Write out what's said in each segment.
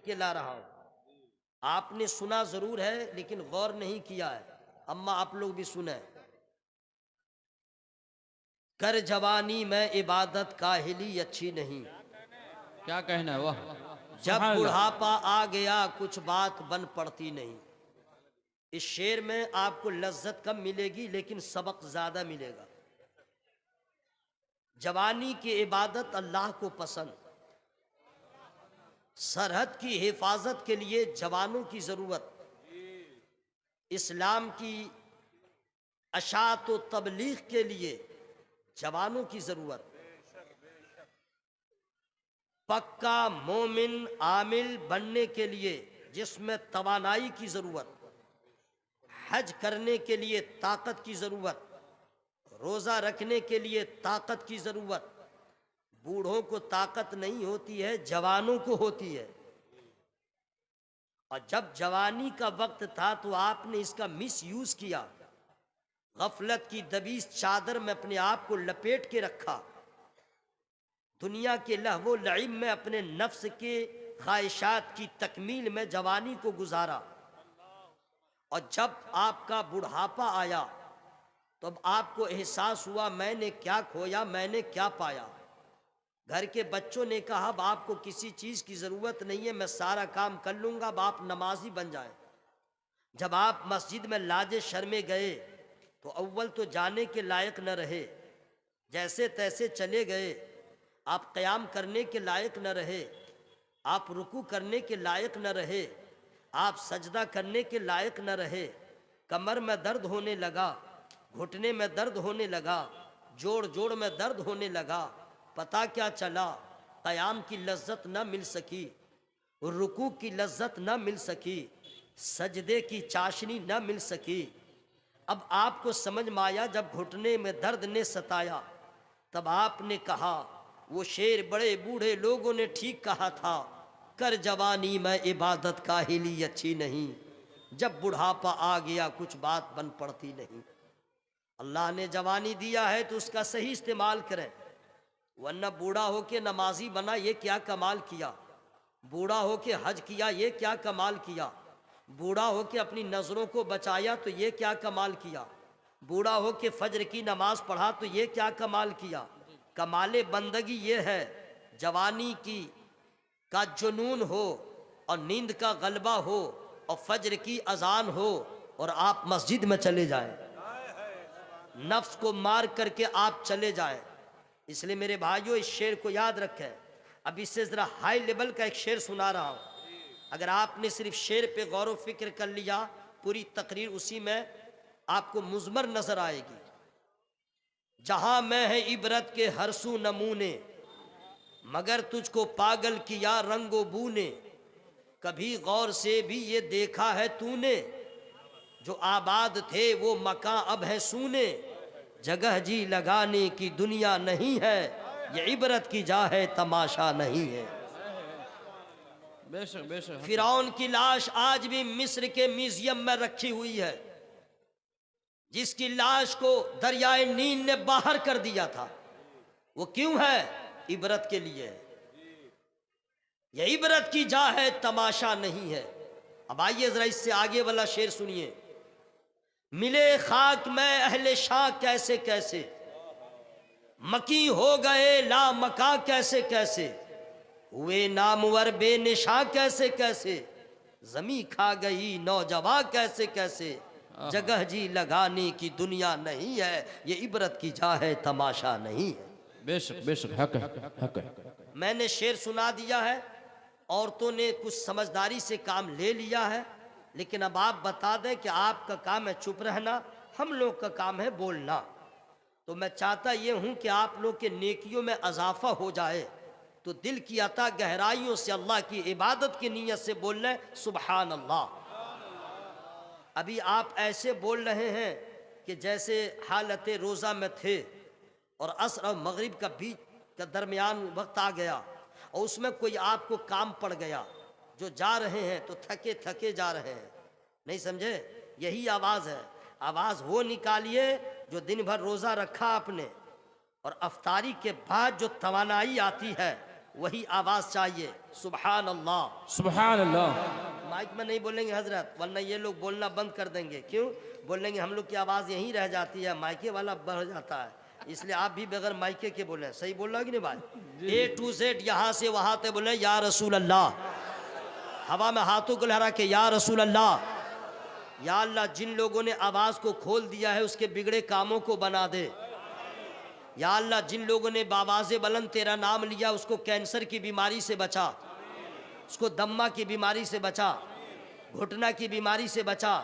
के ला रहा हूं। आपने सुना जरूर है लेकिन गौर नहीं किया है। अम्मा आप लोग भी सुने। कर जवानी में इबादत काहिली अच्छी नहीं, क्या कहना है, वाह। जब सुभान अल्लाह। बुढ़ापा आ गया कुछ बात बन पड़ती नहीं। इस शेर में आपको लज्जत कम मिलेगी लेकिन सबक ज्यादा मिलेगा। जवानी की इबादत अल्लाह को पसंद, सरहद की हिफाजत के लिए जवानों की जरूरत, इस्लाम की अशात व तबलीग के लिए जवानों की जरूरत, पक्का मोमिन आमिल बनने के लिए जिसमें तवानाई की जरूरत, हज करने के लिए ताकत की जरूरत, रोजा रखने के लिए ताकत की जरूरत। बूढ़ों को ताकत नहीं होती है, जवानों को होती है। और जब जवानी का वक्त था तो आपने इसका मिस यूज किया, गफलत की दबीस चादर में अपने आप को लपेट के रखा, दुनिया के लहवो लईब में अपने नफ्स के ख्वाहिशात की तकमील में जवानी को गुजारा। और जब आपका बुढ़ापा आया तो अब आपको एहसास हुआ मैंने क्या खोया, मैंने क्या पाया। घर के बच्चों ने कहा अब आपको किसी चीज़ की ज़रूरत नहीं है, मैं सारा काम कर लूँगा, अब आप नमाजी बन जाएं। जब आप मस्जिद में लाजे शर्मे गए तो अव्वल तो जाने के लायक न रहे, जैसे तैसे चले गए। आप क़याम करने के लायक न रहे, आप रुकू करने के लायक न रहे, आप सजदा करने के लायक न रहे। कमर में दर्द होने लगा, घुटने में दर्द होने लगा, जोड़ जोड़ में दर्द होने लगा। पता क्या चला, क़याम की लज्जत न मिल सकी, रुकू की लज्जत न मिल सकी, सजदे की चाशनी न मिल सकी। अब आपको समझ में आया, जब घुटने में दर्द ने सताया तब आपने कहा वो शेर बड़े बूढ़े लोगों ने ठीक कहा था, कर जवानी में इबादत काहिली अच्छी नहीं, जब बुढ़ापा आ गया कुछ बात बन पड़ती नहीं। अल्लाह ने जवानी दिया है तो उसका सही इस्तेमाल करें, वरना बूढ़ा होके नमाजी बना ये क्या कमाल किया, बूढ़ा होके हज किया ये क्या कमाल किया, बूढ़ा होके अपनी नज़रों को बचाया तो ये क्या कमाल किया, बूढ़ा होके फजर की नमाज पढ़ा तो ये क्या कमाल किया। कमाले बंदगी ये है जवानी की का जुनून हो और नींद का गलबा हो और फजर की अजान हो और आप मस्जिद में चले जाएं, नफ्स को मार करके आप चले जाएं। इसलिए मेरे भाइयों इस शेर को याद रखें। अब इससे ज़रा हाई लेवल का एक शेर सुना रहा हूँ, अगर आपने सिर्फ शेर पे गौर व फिक्र कर लिया पूरी तकरीर उसी में आपको मुज़मर नज़र आएगी। जहाँ मैं है इबरत के हरसू नमूने, मगर तुझको पागल किया रंगो बू ने, कभी गौर से भी ये देखा है तूने, जो आबाद थे वो मकां अब है सूने, जगह जी लगाने की दुनिया नहीं है, ये इबरत की जा है तमाशा नहीं है। बेशक बेशक। फिरौन की लाश आज भी मिस्र के म्यूजियम में रखी हुई है, जिसकी लाश को दरियाए नील ने बाहर कर दिया था। वो क्यों है? इबरत के लिए। यह इबरत की जा है तमाशा नहीं है। अब आइए जरा इससे आगे वाला शेर सुनिए। मिले खाक में अहले शाह कैसे कैसे, मकी हो गए ला मका कैसे कैसे, हुए नामवर बेनिशा कैसे कैसे, जमी खा गई नौजवा कैसे कैसे, जगह जी लगाने की दुनिया नहीं है, ये इबरत की जा है तमाशा नहीं है। बेशक बेशक, हक है, हक है। मैंने शेर सुना दिया है, औरतों ने कुछ समझदारी से काम ले लिया है, लेकिन अब आप बता दें कि आपका काम है चुप रहना, हम लोग का काम है बोलना। तो मैं चाहता ये हूँ कि आप लोग के नेकियों में इजाफा हो जाए, तो दिल की अता गहराइयों से अल्लाह की इबादत की नीयत से बोल लें सुबहान अल्लाह। अभी आप ऐसे बोल रहे हैं कि जैसे हालत रोज़ा में थे और असर और मगरिब का बीच का दरमियान वक्त आ गया और उसमें कोई आपको काम पड़ गया, जो जा रहे हैं तो थके थके जा रहे हैं, नहीं समझे? यही आवाज़ है। आवाज़ वो निकालिए जो दिन भर रोज़ा रखा आपने और अफ्तारी के बाद जो तवानाई आती है वही आवाज़ चाहिए, सुभान अल्लाह। सुभान अल्लाह। माइक में नहीं बोलेंगे हजरत, वरना ये लोग बोलना बंद कर देंगे। क्यों बोलेंगे? हम लोग की आवाज़ यहीं रह जाती है, माइके वाला बढ़ जाता है, इसलिए आप भी बगैर माइके के बोले। सही बोल रहा कि नहीं भाई? A to Z यहाँ से वहाँ तक बोले या रसूल अल्लाह। हवा में हाथों को लहरा के या रसूल अल्लाह। या अल्लाह, जिन लोगों ने आवाज़ को खोल दिया है उसके बिगड़े कामों को बना दे। या अल्लाह, जिन लोगों ने बावाज़े बुलंद तेरा नाम लिया उसको कैंसर की बीमारी से बचा, उसको दम्मा की बीमारी से बचा, घुटना की बीमारी से बचा।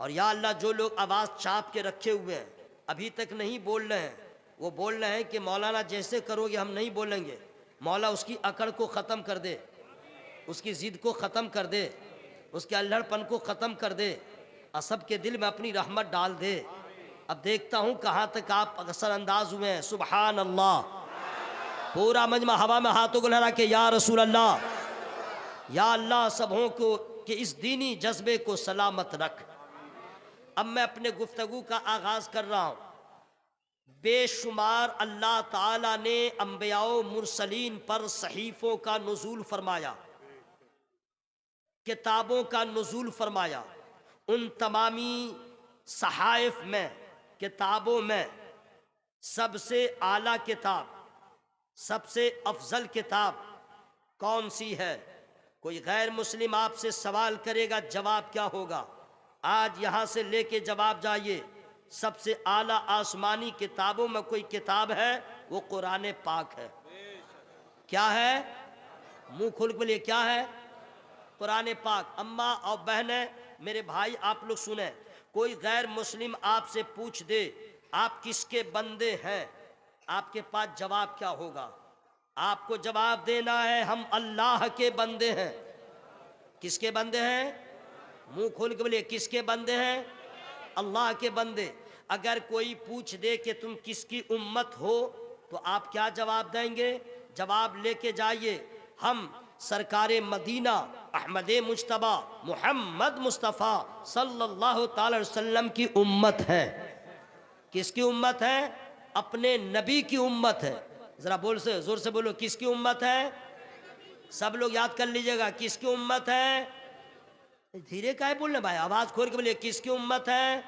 और या अल्लाह, जो लोग आवाज़ चाप के रखे हुए हैं अभी तक नहीं बोल रहे हैं, वो बोल रहे हैं कि मौलाना जैसे करोगे हम नहीं बोलेंगे, मौला उसकी अकड़ को ख़त्म कर दे, उसकी ज़िद को ख़त्म कर दे, उसके अल्हड़पन को ख़त्म कर दे, असब के दिल में अपनी रहमत डाल दे। अब देखता हूँ कहाँ तक आप असर अंदाज हुए हैं। सुभान अल्लाह। पूरा मजमा हवा में हाथों को लहरा के या रसूल अल्लाह। या अल्लाह, सबों को कि इस दीनी जज्बे को सलामत रख। अब मैं अपने गुफ्तगू का आगाज़ कर रहा हूँ। बेशुमार अल्लाह ताला ने अंबियाओ मुरसलीन पर सहीफ़ों का नुज़ूल फरमाया, किताबों का नुज़ूल फरमाया। उन तमामी सहाइफ में, किताबों में सबसे आला किताब, सबसे अफजल किताब कौन सी है? कोई गैर मुस्लिम आपसे सवाल करेगा, जवाब क्या होगा? आज यहाँ से लेके जवाब जाइए। सबसे आला आसमानी किताबों में कोई किताब है, वो कुरान पाक है। क्या है? मुंह खोल के बोलिए, क्या है? कुरान पाक। अम्मा और बहनें, मेरे भाई, आप लोग सुने, कोई गैर मुस्लिम आपसे पूछ दे आप किसके बंदे हैं, आपके पास जवाब क्या होगा? आपको जवाब देना है हम अल्लाह के बंदे हैं। किसके बंदे हैं? मुंह खोल के बोलिए, किसके बंदे हैं? अल्लाह के बंदे। अगर कोई पूछ दे कि तुम किसकी उम्मत हो, तो आप क्या जवाब देंगे? जवाब लेके जाइए, हम सरकारे मदीना अहमद मुज्तबा मोहम्मद मुस्तफ़ा सल्लल्लाहु ताला अलैहि वसल्लम की उम्मत है। किसकी उम्मत है? अपने नबी की उम्मत है। ज़रा बोल से ज़ोर से बोलो, किसकी उम्मत है? सब लोग याद कर लीजिएगा, किसकी उम्मत है? धीरे काहे बोलना भाई, आवाज़ खोल के बोलिए, किसकी उम्मत है?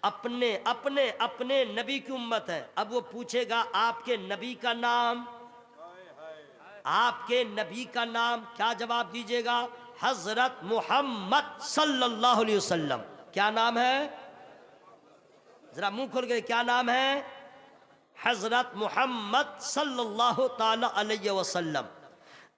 अपने अपने अपने नबी की उम्मत है। अब वो पूछेगा आपके नबी का नाम, आपके नबी का नाम, क्या जवाब दीजिएगा? हजरत मोहम्मद सल्लल्लाहु अलैहि वसल्लम। क्या नाम है? जरा मुंह खोल के, क्या नाम है? हजरत मोहम्मद सल्लल्लाहु ताला अलैहि वसल्लम।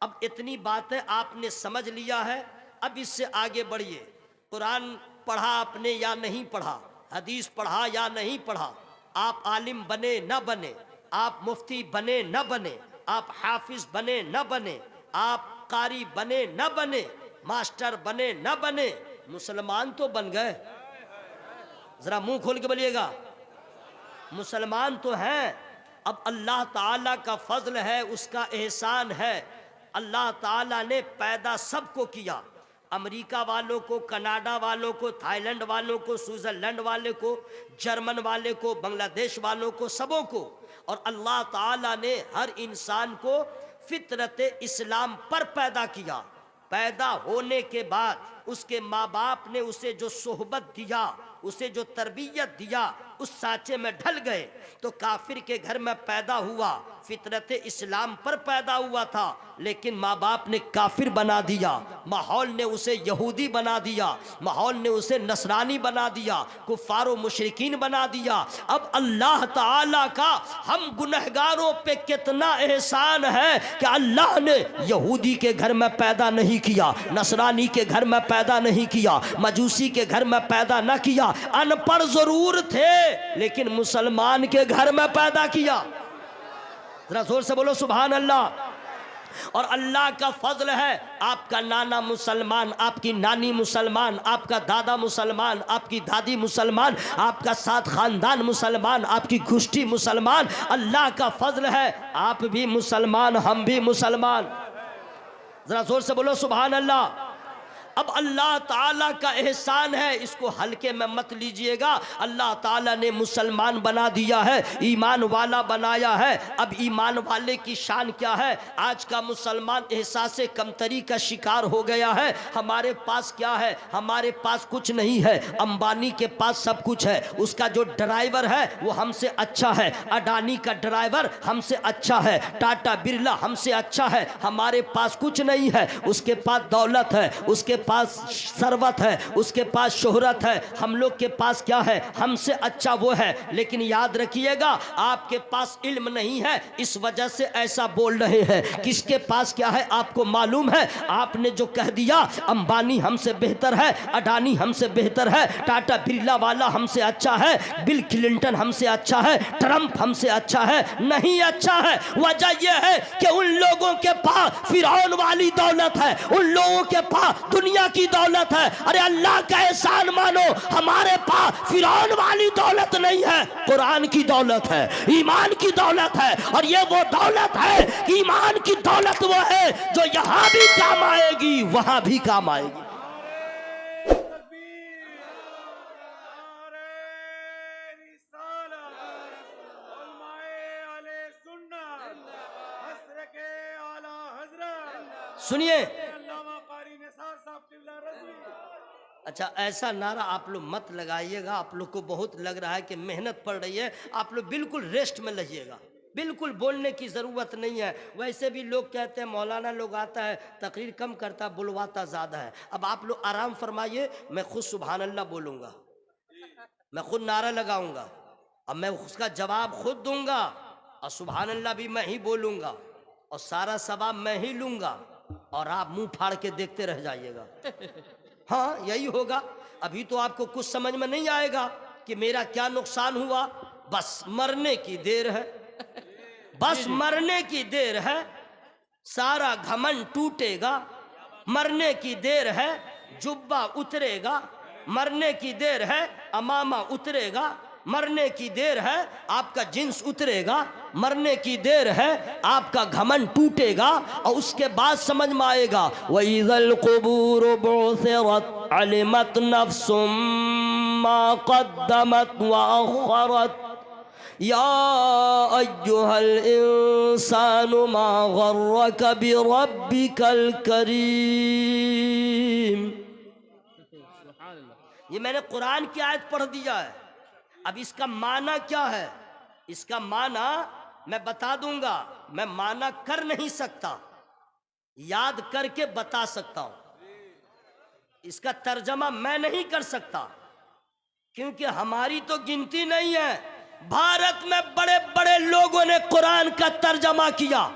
अब इतनी बातें आपने समझ लिया है, अब इससे आगे बढ़िए। कुरान पढ़ा आपने या नहीं पढ़ा, हदीस पढ़ा या नहीं पढ़ा, आप आलिम बने न बने, आप मुफ्ती बने न बने, आप हाफिज बने न बने, आप कारी बने न बने, मास्टर बने न बने, मुसलमान तो बन गए। जरा मुंह खोल के बोलिएगा, मुसलमान तो हैं। अब अल्लाह ताला का फजल है, उसका एहसान है। अल्लाह ताला ने पैदा सबको किया, अमेरिका वालों को, कनाडा वालों को, थाईलैंड वालों को, स्विट्ज़रलैंड वाले को, जर्मन वाले को, बांग्लादेश वालों को, सबों को। और अल्लाह ताला ने हर इंसान को फितरत इस्लाम पर पैदा किया। पैदा होने के बाद उसके माँ बाप ने उसे जो सोहबत दिया, उसे जो तरबियत दिया, उस साँचे में ढल गए। तो काफिर के घर में पैदा हुआ, फितरत इस्लाम पर पैदा हुआ था, लेकिन माँ बाप ने काफिर बना दिया, माहौल ने उसे यहूदी बना दिया, माहौल ने उसे नसरानी बना दिया, कुफारो मुशरिकीन बना दिया। अब अल्लाह ताला का हम गुनहगारों पे कितना एहसान है कि अल्लाह ने यहूदी के घर में पैदा नहीं किया, नसरानी के घर में पैदा नहीं किया, मजूसी के घर में पैदा न किया, अनपढ़ जरूर थे लेकिन मुसलमान के घर में पैदा किया। जरा जोर से बोलो सुभान अल्लाह। और अल्लाह का फजल है, आपका नाना मुसलमान, आपकी नानी मुसलमान, आपका दादा मुसलमान, आपकी दादी मुसलमान, आपका साथ खानदान मुसलमान, आपकी गोष्ठी मुसलमान। अल्लाह का फजल है, आप भी मुसलमान, हम भी मुसलमान। जरा जोर से बोलो सुभान अल्लाह। अब अल्लाह ताला का एहसान है, इसको हल्के में मत लीजिएगा। अल्लाह ताला ने मुसलमान बना दिया है, ईमान वाला बनाया है। अब ईमान वाले की शान क्या है? आज का मुसलमान एहसास कमतरी का शिकार हो गया है। हमारे पास क्या है? हमारे पास कुछ नहीं है। अंबानी के पास सब कुछ है, उसका जो ड्राइवर है वो हमसे अच्छा है, अडानी का ड्राइवर हमसे अच्छा है, टाटा बिरला हमसे अच्छा है। हमारे पास कुछ नहीं है, उसके पास दौलत है, उसके पास सरवत है, उसके पास शोहरत है। हम लोग के पास क्या है? हमसे अच्छा वो है। लेकिन याद रखिएगा, आपके पास इल्म नहीं है, इस वजह से ऐसा बोल रहे हैं। किसके पास क्या है आपको मालूम है? आपने जो कह दिया अंबानी हमसे बेहतर है, अडानी हमसे बेहतर है, टाटा बिरला वाला हमसे अच्छा है, बिल क्लिंटन हमसे अच्छा है, ट्रंप हमसे अच्छा है, नहीं अच्छा है। वजह यह है कि उन लोगों के पास फिरौन वाली दौलत है, उन लोगों के पास दुनिया की दौलत है। अरे अल्लाह का एहसान मानो, हमारे पास फिरौन वाली दौलत नहीं है, कुरान की दौलत है, ईमान की दौलत है। और ये वो दौलत है, ईमान की दौलत वो है जो यहां भी काम आएगी, वहां भी काम आएगी। सुनिए, अच्छा ऐसा नारा आप लोग मत लगाइएगा। आप लोग को बहुत लग रहा है कि मेहनत पड़ रही है, आप लोग बिल्कुल रेस्ट में लगिएगा, बिल्कुल बोलने की ज़रूरत नहीं है। वैसे भी लोग कहते हैं मौलाना लोग आता है तकरीर कम करता, बुलवाता ज़्यादा है। अब आप लोग आराम फरमाइए, मैं खुद सुभान अल्लाह बोलूँगा, मैं खुद नारा लगाऊंगा, अब मैं उसका जवाब खुद दूंगा, और सुभान अल्लाह भी मैं ही बोलूँगा, और सारा सवाब मैं ही लूँगा, और आप मुंह फाड़ के देखते रह जाइएगा। हाँ यही होगा। अभी तो आपको कुछ समझ में नहीं आएगा कि मेरा क्या नुकसान हुआ। बस मरने की देर है, बस मरने की देर है, सारा घमंड टूटेगा, मरने की देर है, जुब्बा उतरेगा, मरने की देर है, अमामा उतरेगा, मरने की देर है, आपका जिन्स उतरेगा, मरने की देर है, आपका घमंड टूटेगा, और उसके बाद समझ में आएगा वइज़ल क़ुबूर बुअसिरत अलिमत नफ्सुम मा क़द्दमत व अख़रत या अय्युहल इंसानु मा गर्रक बिरब्बिकल करीम। ये मैंने कुरान की आयत पढ़ दिया है। अब इसका माना क्या है? इसका माना मैं बता दूंगा, मैं माना कर नहीं सकता, याद करके बता सकता हूं। इसका तर्जमा मैं नहीं कर सकता, क्योंकि हमारी तो गिनती नहीं है। भारत में बड़े बड़े लोगों ने कुरान का तर्जमा किया।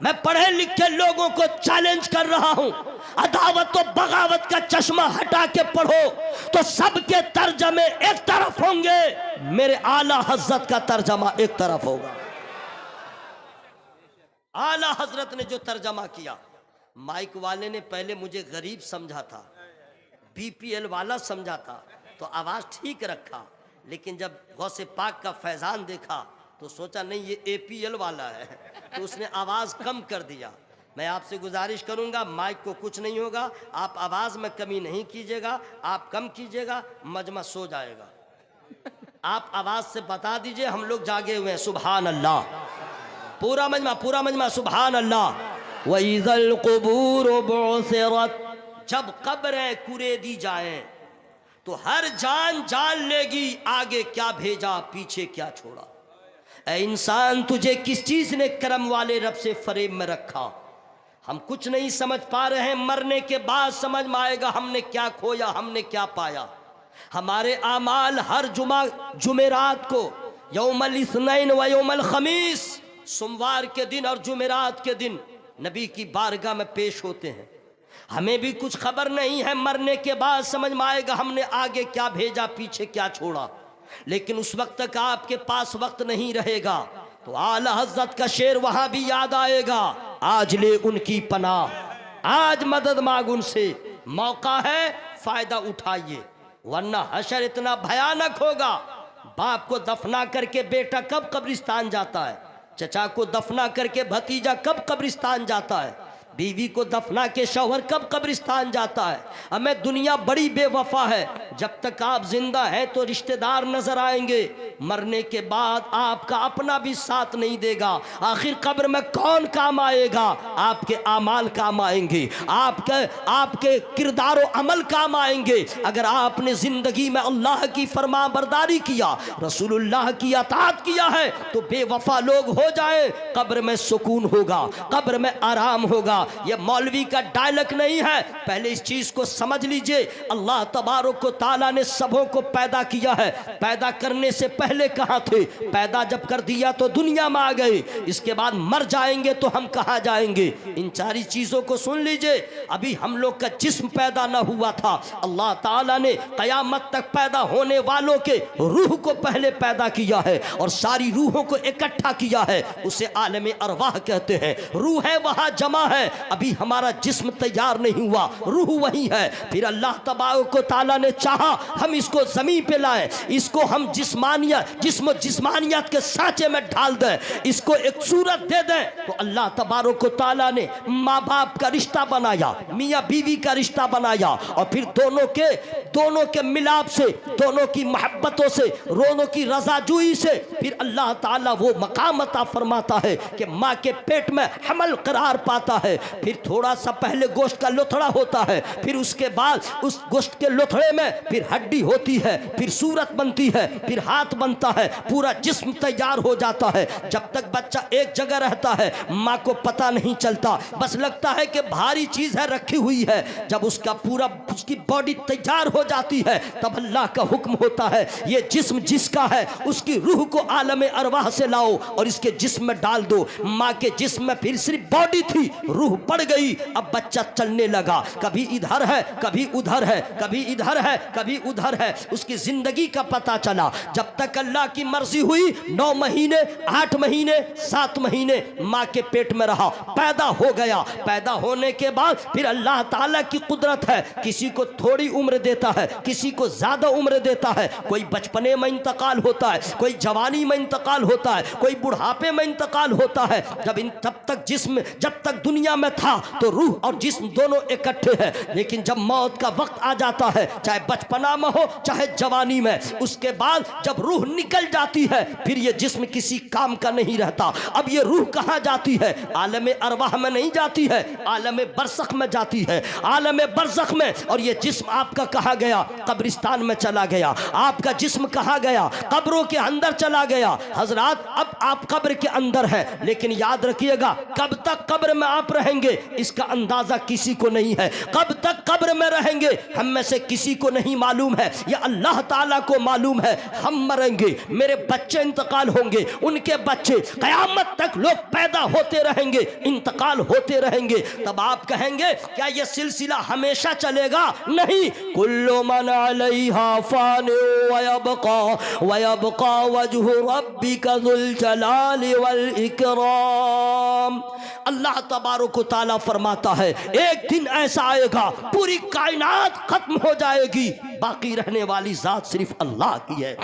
मैं पढ़े लिखे लोगों को चैलेंज कर रहा हूं, अदावत और बगावत का चश्मा हटा के पढ़ो तो सबके तर्जमे एक तरफ होंगे, मेरे आला हजरत का तर्जमा एक तरफ होगा। आला हजरत ने जो तर्जमा किया, माइक वाले ने पहले मुझे गरीब समझा था, बीपीएल वाला समझा था, तो आवाज ठीक रखा, लेकिन जब गौसे पाक का फैजान देखा तो सोचा नहीं ये एपीएल वाला है, तो उसने आवाज़ कम कर दिया। मैं आपसे गुजारिश करूंगा, माइक को कुछ नहीं होगा, आप आवाज़ में कमी नहीं कीजिएगा, आप कम कीजिएगा, मजमा सो जाएगा। आप आवाज़ से बता दीजिए हम लोग जागे हुए हैं, सुभान अल्लाह। पूरा मजमा सुभान अल्लाह। वइज़ल क़ुबूर बुअसिरत, जब कब्रें कुरेदी जाएं तो हर जान जान लेगी, आगे क्या भेजा पीछे क्या छोड़ा। ऐ इंसान, तुझे किस चीज़ ने करम वाले रब से फरेब में रखा? हम कुछ नहीं समझ पा रहे हैं, मरने के बाद समझ में आएगा हमने क्या खोया, हमने क्या पाया। हमारे आमाल हर जुमेरात को, यौमल इस्नैन व यौमल खमीस, सोमवार के दिन और जुमेरात के दिन नबी की बारगाह में पेश होते हैं। हमें भी कुछ खबर नहीं है, मरने के बाद समझ में आएगा हमने आगे क्या भेजा पीछे क्या छोड़ा। लेकिन उस वक्त तक आपके पास वक्त नहीं रहेगा, तो आला हज़रत का शेर वहां भी याद आएगा, आज ले उनकी पनाह, आज मदद मांग उनसे, मौका है फायदा उठाइए, वरना हशर इतना भयानक होगा। बाप को दफना करके बेटा कब कब्रिस्तान जाता है, चचा को दफना करके भतीजा कब कब्रिस्तान जाता है, बीवी को दफना के शौहर कब कब्रिस्तान जाता है? हमें दुनिया बड़ी बेवफा है। जब तक आप जिंदा हैं तो रिश्तेदार नजर आएंगे, मरने के बाद आपका अपना भी साथ नहीं देगा। आखिर कब्र में कौन काम आएगा? आपके आमाल काम आएंगे, आपके किरदार और अमल काम आएंगे। अगर आपने जिंदगी में अल्लाह की फरमा बरदारी किया, रसूलुल्लाह की अताअत किया है, तो बेवफा लोग हो जाए, कब्र में सुकून होगा, कब्र में आराम होगा। यह मौलवी का डायलॉग नहीं है, पहले इस चीज को समझ लीजिए। अल्लाह तबारक व तआला ने सबों को पैदा किया है। पैदा करने से पहले कहाँ थे? पैदा जब कर दिया तो दुनिया में आ गए, इसके बाद मर जाएंगे तो हम कहाँ जाएंगे? इन सारी चीजों को सुन लीजिए। अभी हम लोग का जिस्म पैदा ना हुआ था, अल्लाह ताला ने कयामत तक पैदा होने वालों के रूह को पहले पैदा किया है और सारी रूहों को इकट्ठा किया है, उसे आलम अरवाह कहते हैं। रूह है वहां जमा है, अभी हमारा जिस्म तैयार नहीं हुआ, रूह वही है। फिर अल्लाह तबारक व तआला ने चाहा हम इसको जमीन पे लाए, इसको हम जिस्मानियत के सांचे में ढाल दें, इसको एक सूरत दे दें। तो अल्लाह तबारक व तआला ने माँ बाप का रिश्ता बनाया, मियाँ बीवी का रिश्ता बनाया, और फिर दोनों के मिलाप से, दोनों की मोहब्बतों से, दोनों की रजाजुई से फिर अल्लाह ताला वो मकाम अता फरमाता है कि माँ के पेट में हमल करार पाता है। फिर थोड़ा सा पहले गोश्त का लोथड़ा होता है, फिर उसके बाद उस गोश्त के लोथड़े में फिर हड्डी होती है, फिर सूरत बनती है, फिर हाथ बनता है, पूरा जिस्म तैयार हो जाता है। जब तक बच्चा एक जगह रहता है माँ को पता नहीं चलता, बस लगता है कि भारी चीज है रखी हुई है। जब उसकी बॉडी तैयार हो जाती है तब अल्लाह का हुक्म होता है ये जिस्म जिसका है उसकी रूह को आलम अरवाह से लाओ और इसके जिस्म में डाल दो। माँ के जिस्म में फिर सिर्फ बॉडी थी, रूह बढ़ गई, अब बच्चा चलने लगा, कभी इधर है कभी उधर है, कभी इधर है कभी उधर है, उसकी जिंदगी का पता चला। जब तक अल्लाह की मर्जी हुई 9 महीने 8 महीने 7 महीने माँ के पेट में रहा, पैदा हो गया। पैदा होने के बाद फिर अल्लाह ताला की कुदरत है, किसी को थोड़ी उम्र देता है, किसी को ज्यादा उम्र देता है, कोई बचपने में इंतकाल होता है, कोई जवानी में इंतकाल होता है, कोई बुढ़ापे में इंतकाल होता है। तब तक जिस्म जब तक दुनिया में था तो रूह और जिस्म दोनों इकट्ठे हैं, लेकिन जब मौत का वक्त आ जाता है, चाहे बचपना में हो चाहे जवानी में, उसके बाद जब रूह निकल जाती है फिर ये जिस्म किसी काम का नहीं रहता। अब ये रूह कहाँ जाती है? आलम अरवाह में नहीं जाती है, आलम बरज़ख में जाती है, आलम बरज़ख में। और ये जिस्म आपका कहाँ गया? कब्रिस्तान में चला गया। आपका जिस्म कहाँ गया? कब्रों के अंदर चला गया। हजरात, अब आप कब्र के अंदर हैं, लेकिन याद रखिएगा कब तक कब्र में आप रहेंगे इसका अंदाजा किसी को नहीं है। कब तक कब्र में रहेंगे हम में से किसी को नहीं मालूम है, यह अल्लाह ताला को मालूम है। हम मरेंगे, मेरे बच्चे इंतकाल होंगे, उनके बच्चे, कयामत तक लोग पैदा होते रहेंगे, इंतकाल होते रहेंगे। तब आप कहेंगे क्या यह सिलसिला हमेशा चलेगा? नहीं। कुल्लु मन अलैहा फान वयबका वजहु रब्बिका ज़ुल जलाली वल इकराम। अल्लाह तबारक व तआला फरमाता है एक दिन ऐसा आएगा पूरी कायनात खत्म हो जाएगी, बाकी रहने वाली जात सिर्फ अल्लाह की है।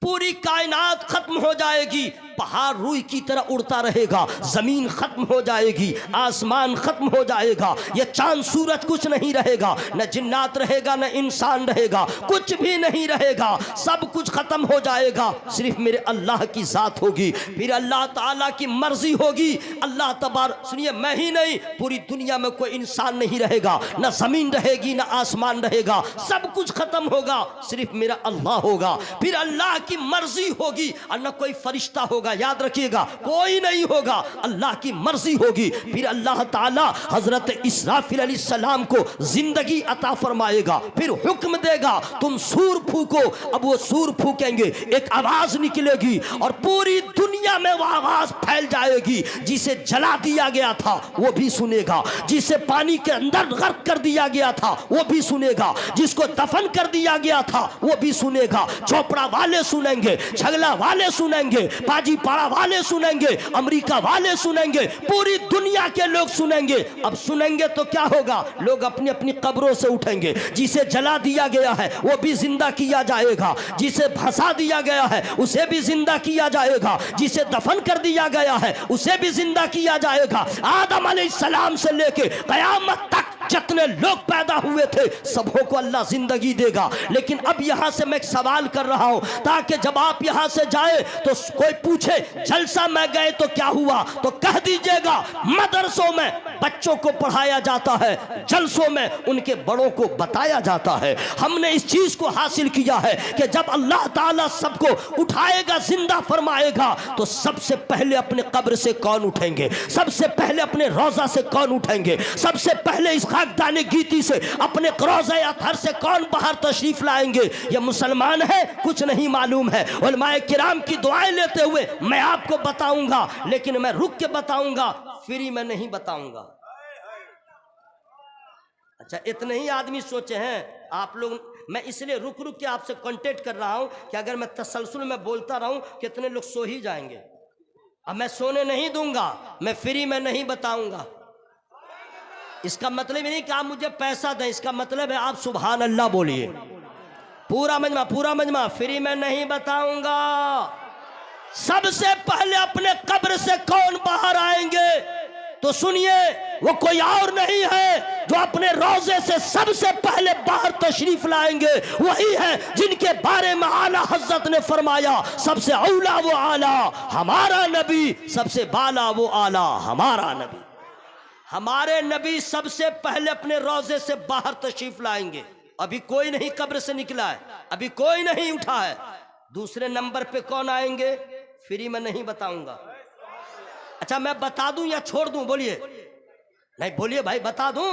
पूरी कायनात खत्म हो जाएगी, पहाड़ रूई की तरह उड़ता रहेगा, जमीन खत्म हो जाएगी, आसमान खत्म हो जाएगा, ये चांद सूरज कुछ नहीं रहेगा, न जिन्नात रहेगा न इंसान रहेगा, कुछ भी नहीं रहेगा, सब कुछ खत्म हो जाएगा, सिर्फ मेरे अल्लाह की जात होगी। फिर अल्लाह ताला की मर्जी होगी। अल्लाह तबार सुनिए, मैं ही नहीं पूरी दुनिया में कोई इंसान नहीं रहेगा, न जमीन रहेगी न आसमान रहेगा, सब कुछ खत्म होगा, सिर्फ मेरा अल्लाह होगा। फिर अल्लाह की मर्जी होगी और न कोई फरिश्ता होगा, याद रखिएगा कोई नहीं होगा, अल्लाह की मर्जी होगी। फिर अल्लाह ताला हजरत इसराफिल अलैहिस्सलाम को जिंदगी अता फरमाएगा, फिर हुक्म देगा तुम सूर फूको। अब वो सूर फूकेंगे, एक आवाज निकलेगी और पूरी दुनिया में वो आवाज फैल जाएगी। जिसे जला दिया गया था वो भी सुनेगा, जिसे पानी के अंदर गर्क कर दिया गया था वो भी सुनेगा, जिसको दफन कर दिया गया था वो भी सुनेगा। चोपड़ा वाले सुनेंगे, छगला वाले सुनेंगे, बाजी हाजी पाड़ा वाले सुनेंगे, अमेरिका वाले सुनेंगे, पूरी दुनिया के लोग सुनेंगे। अब सुनेंगे तो क्या होगा, लोग अपनी अपनी कब्रों से उठेंगे। जिसे जला दिया गया है वो भी जिंदा किया जाएगा, जिसे फंसा दिया गया है उसे भी जिंदा किया जाएगा, जिसे दफन कर दिया गया है उसे भी जिंदा किया जाएगा। आदम अलैहिस्सलाम से लेके कयामत तक जितने लोग पैदा हुए थे सबों को अल्लाह जिंदगी देगा। लेकिन अब यहां से मैं एक सवाल कर रहा हूं, ताकि जब आप यहां से जाए तो कोई पूछे जलसा में गए तो क्या हुआ, तो कह दीजिएगा मदरसों में बच्चों को पढ़ाया जाता है, जलसों में उनके बड़ों को बताया जाता है। हमने इस चीज को हासिल किया है कि जब अल्लाह ताला सबको उठाएगा, जिंदा फरमाएगा, तो सबसे पहले अपने कब्र से कौन उठेंगे, सबसे पहले अपने रोजा से कौन उठेंगे, सबसे पहले इस खाकदानी गीती से अपने रोज़े अतहर से कौन बाहर तशरीफ लाएंगे। ये मुसलमान है, कुछ नहीं मालूम है। उलमाए किराम की दुआएं लेते हुए मैं आपको बताऊंगा, लेकिन मैं रुक के बताऊंगा, फ्री में नहीं बताऊंगा। अच्छा, इतने ही आदमी सोचे हैं आप लोग। मैं इसलिए रुक रुक के आपसे कांटेक्ट कर रहा हूं कि अगर मैं तसलसल में बोलता रहूं कितने लोग सो ही जाएंगे। अब मैं सोने नहीं दूंगा, मैं फ्री में नहीं बताऊंगा। इसका मतलब नहीं कि आप मुझे पैसा दें, इसका मतलब है आप सुभान अल्लाह बोलिए। पूरा मजमा फ्री में नहीं बताऊंगा। सबसे पहले अपने कब्र से कौन बाहर आएंगे, तो सुनिए, वो कोई और नहीं है जो अपने रोजे से सबसे पहले बाहर तशरीफ लाएंगे। वही है जिनके बारे में आला हजरत ने फरमाया, सबसे औला वो आला हमारा नबी, सबसे बाला वो आला हमारा नबी। हमारे नबी सबसे पहले अपने रोजे से बाहर तशरीफ लाएंगे। अभी कोई नहीं कब्र से निकला है, अभी कोई नहीं उठा है। दूसरे नंबर पे कौन आएंगे, फ्री में नहीं बताऊंगा। अच्छा, मैं बता दूं या छोड़ दूं, बोलिए। नहीं बोलिए भाई, बता दूं।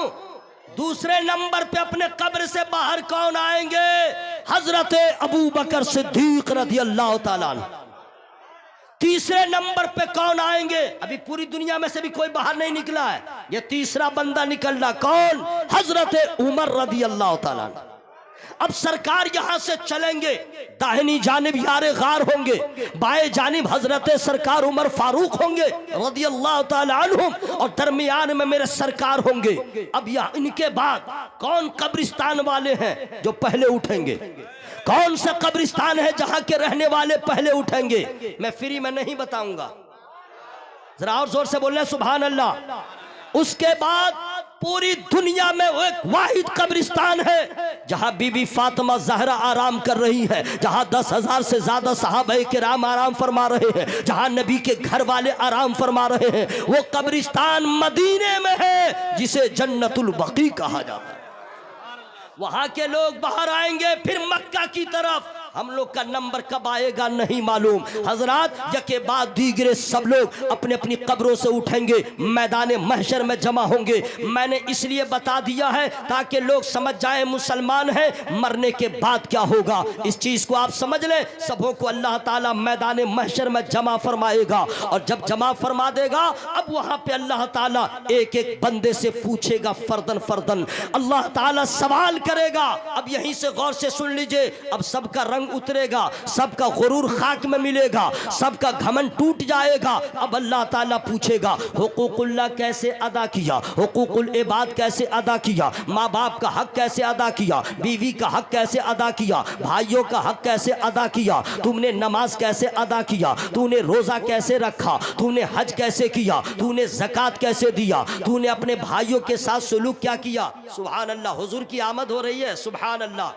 दूसरे नंबर पे अपने कब्र से बाहर कौन आएंगे, हजरत अबू बकर सिद्दीक रज़ियल्लाहु ताला अन्हु। तीसरे नंबर पे कौन आएंगे, अभी पूरी दुनिया में से भी कोई बाहर नहीं निकला है, ये तीसरा बंदा निकलना, कौन, हजरत उमर रज़ियल्लाहु ताला अन्हु। अब सरकार यहां से चलेंगे, दाहिनी जानिब यारे गार होंगे, बाएं जानिब हजरत सरकार उमर फारूक होंगे रज़ियल्लाहु ताला अन्हुम, और दरमियान में मेरे सरकार होंगे। अब यह इनके बाद कौन कब्रिस्तान वाले हैं जो पहले उठेंगे, कौन सा कब्रिस्तान है जहां के रहने वाले पहले उठेंगे, मैं फ्री में नहीं बताऊंगा। जरा और जोर से बोल रहे सुभान अल्लाह। उसके बाद पूरी दुनिया में वो एक वाहिद कब्रिस्तान है जहां बीबी फातिमा ज़हरा आराम कर रही है, जहां 10,000 से ज्यादा सहाबाए किराम आराम फरमा रहे हैं, जहां नबी के घर वाले आराम फरमा रहे हैं। वो कब्रिस्तान मदीने में है जिसे जन्नतुल बकी कहा जाता है। वहां के लोग बाहर आएंगे, फिर मक्का की तरफ। हम लोग का नंबर कब आएगा नहीं मालूम। हजरात, यके बाद दीगरे सब लोग अपने अपनी कब्रों से उठेंगे, मैदान महशर में जमा होंगे। मैंने इसलिए बता दिया है ताकि लोग समझ जाएं मुसलमान हैं, मरने के बाद क्या होगा, इस चीज को आप समझ लें। सबों को अल्लाह ताला मैदान महशर में जमा फरमाएगा, और जब जमा फरमा देगा, अब वहां पे अल्लाह ताला एक एक बंदे से पूछेगा, फर्दन फर्दन अल्लाह ताला सवाल करेगा। अब यहीं से गौर से सुन लीजिए, अब सबका रंग उतरेगा, सबका गुरूर खाक में मिलेगा, सबका घमंड टूट जाएगा। अब अल्लाह ताला पूछेगा, हुकूकुल्लाह कैसे अदा किया, हुकूकुल इबाद कैसे अदा किया, माँ बाप का हक कैसे अदा किया, बीवी का हक कैसे अदा किया, भाइयों का हक कैसे अदा किया, तुमने नमाज कैसे अदा किया, तूने रोजा कैसे रखा, तूने हज कैसे किया, तूने ज़कात कैसे दिया, तूने अपने भाइयों के साथ सुलूक क्या किया। सुभान अल्लाह, हुजूर की आमद हो रही है। सुभान अल्लाह,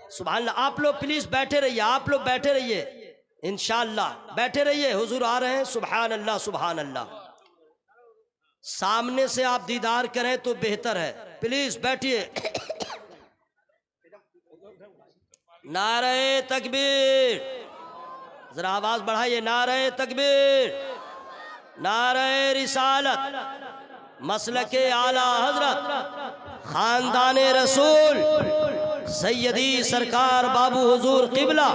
सुभान अल्लाह। आप लोग प्लीज बैठे रहिए, आप लोग बैठे रहिए, इंशाअल्लाह बैठे रहिए, हुजूर आ रहे हैं। सुभान अल्लाह, सुभान अल्लाह। सामने से आप दीदार करें तो बेहतर है, प्लीज बैठिए। नारे तकबीर, जरा आवाज बढ़ाइए, नारे तकबीर, नारे रिसालत, मसलके आला हजरत, खानदाने रसूल, सैयदी सरकार बाबू हुजूर किबला,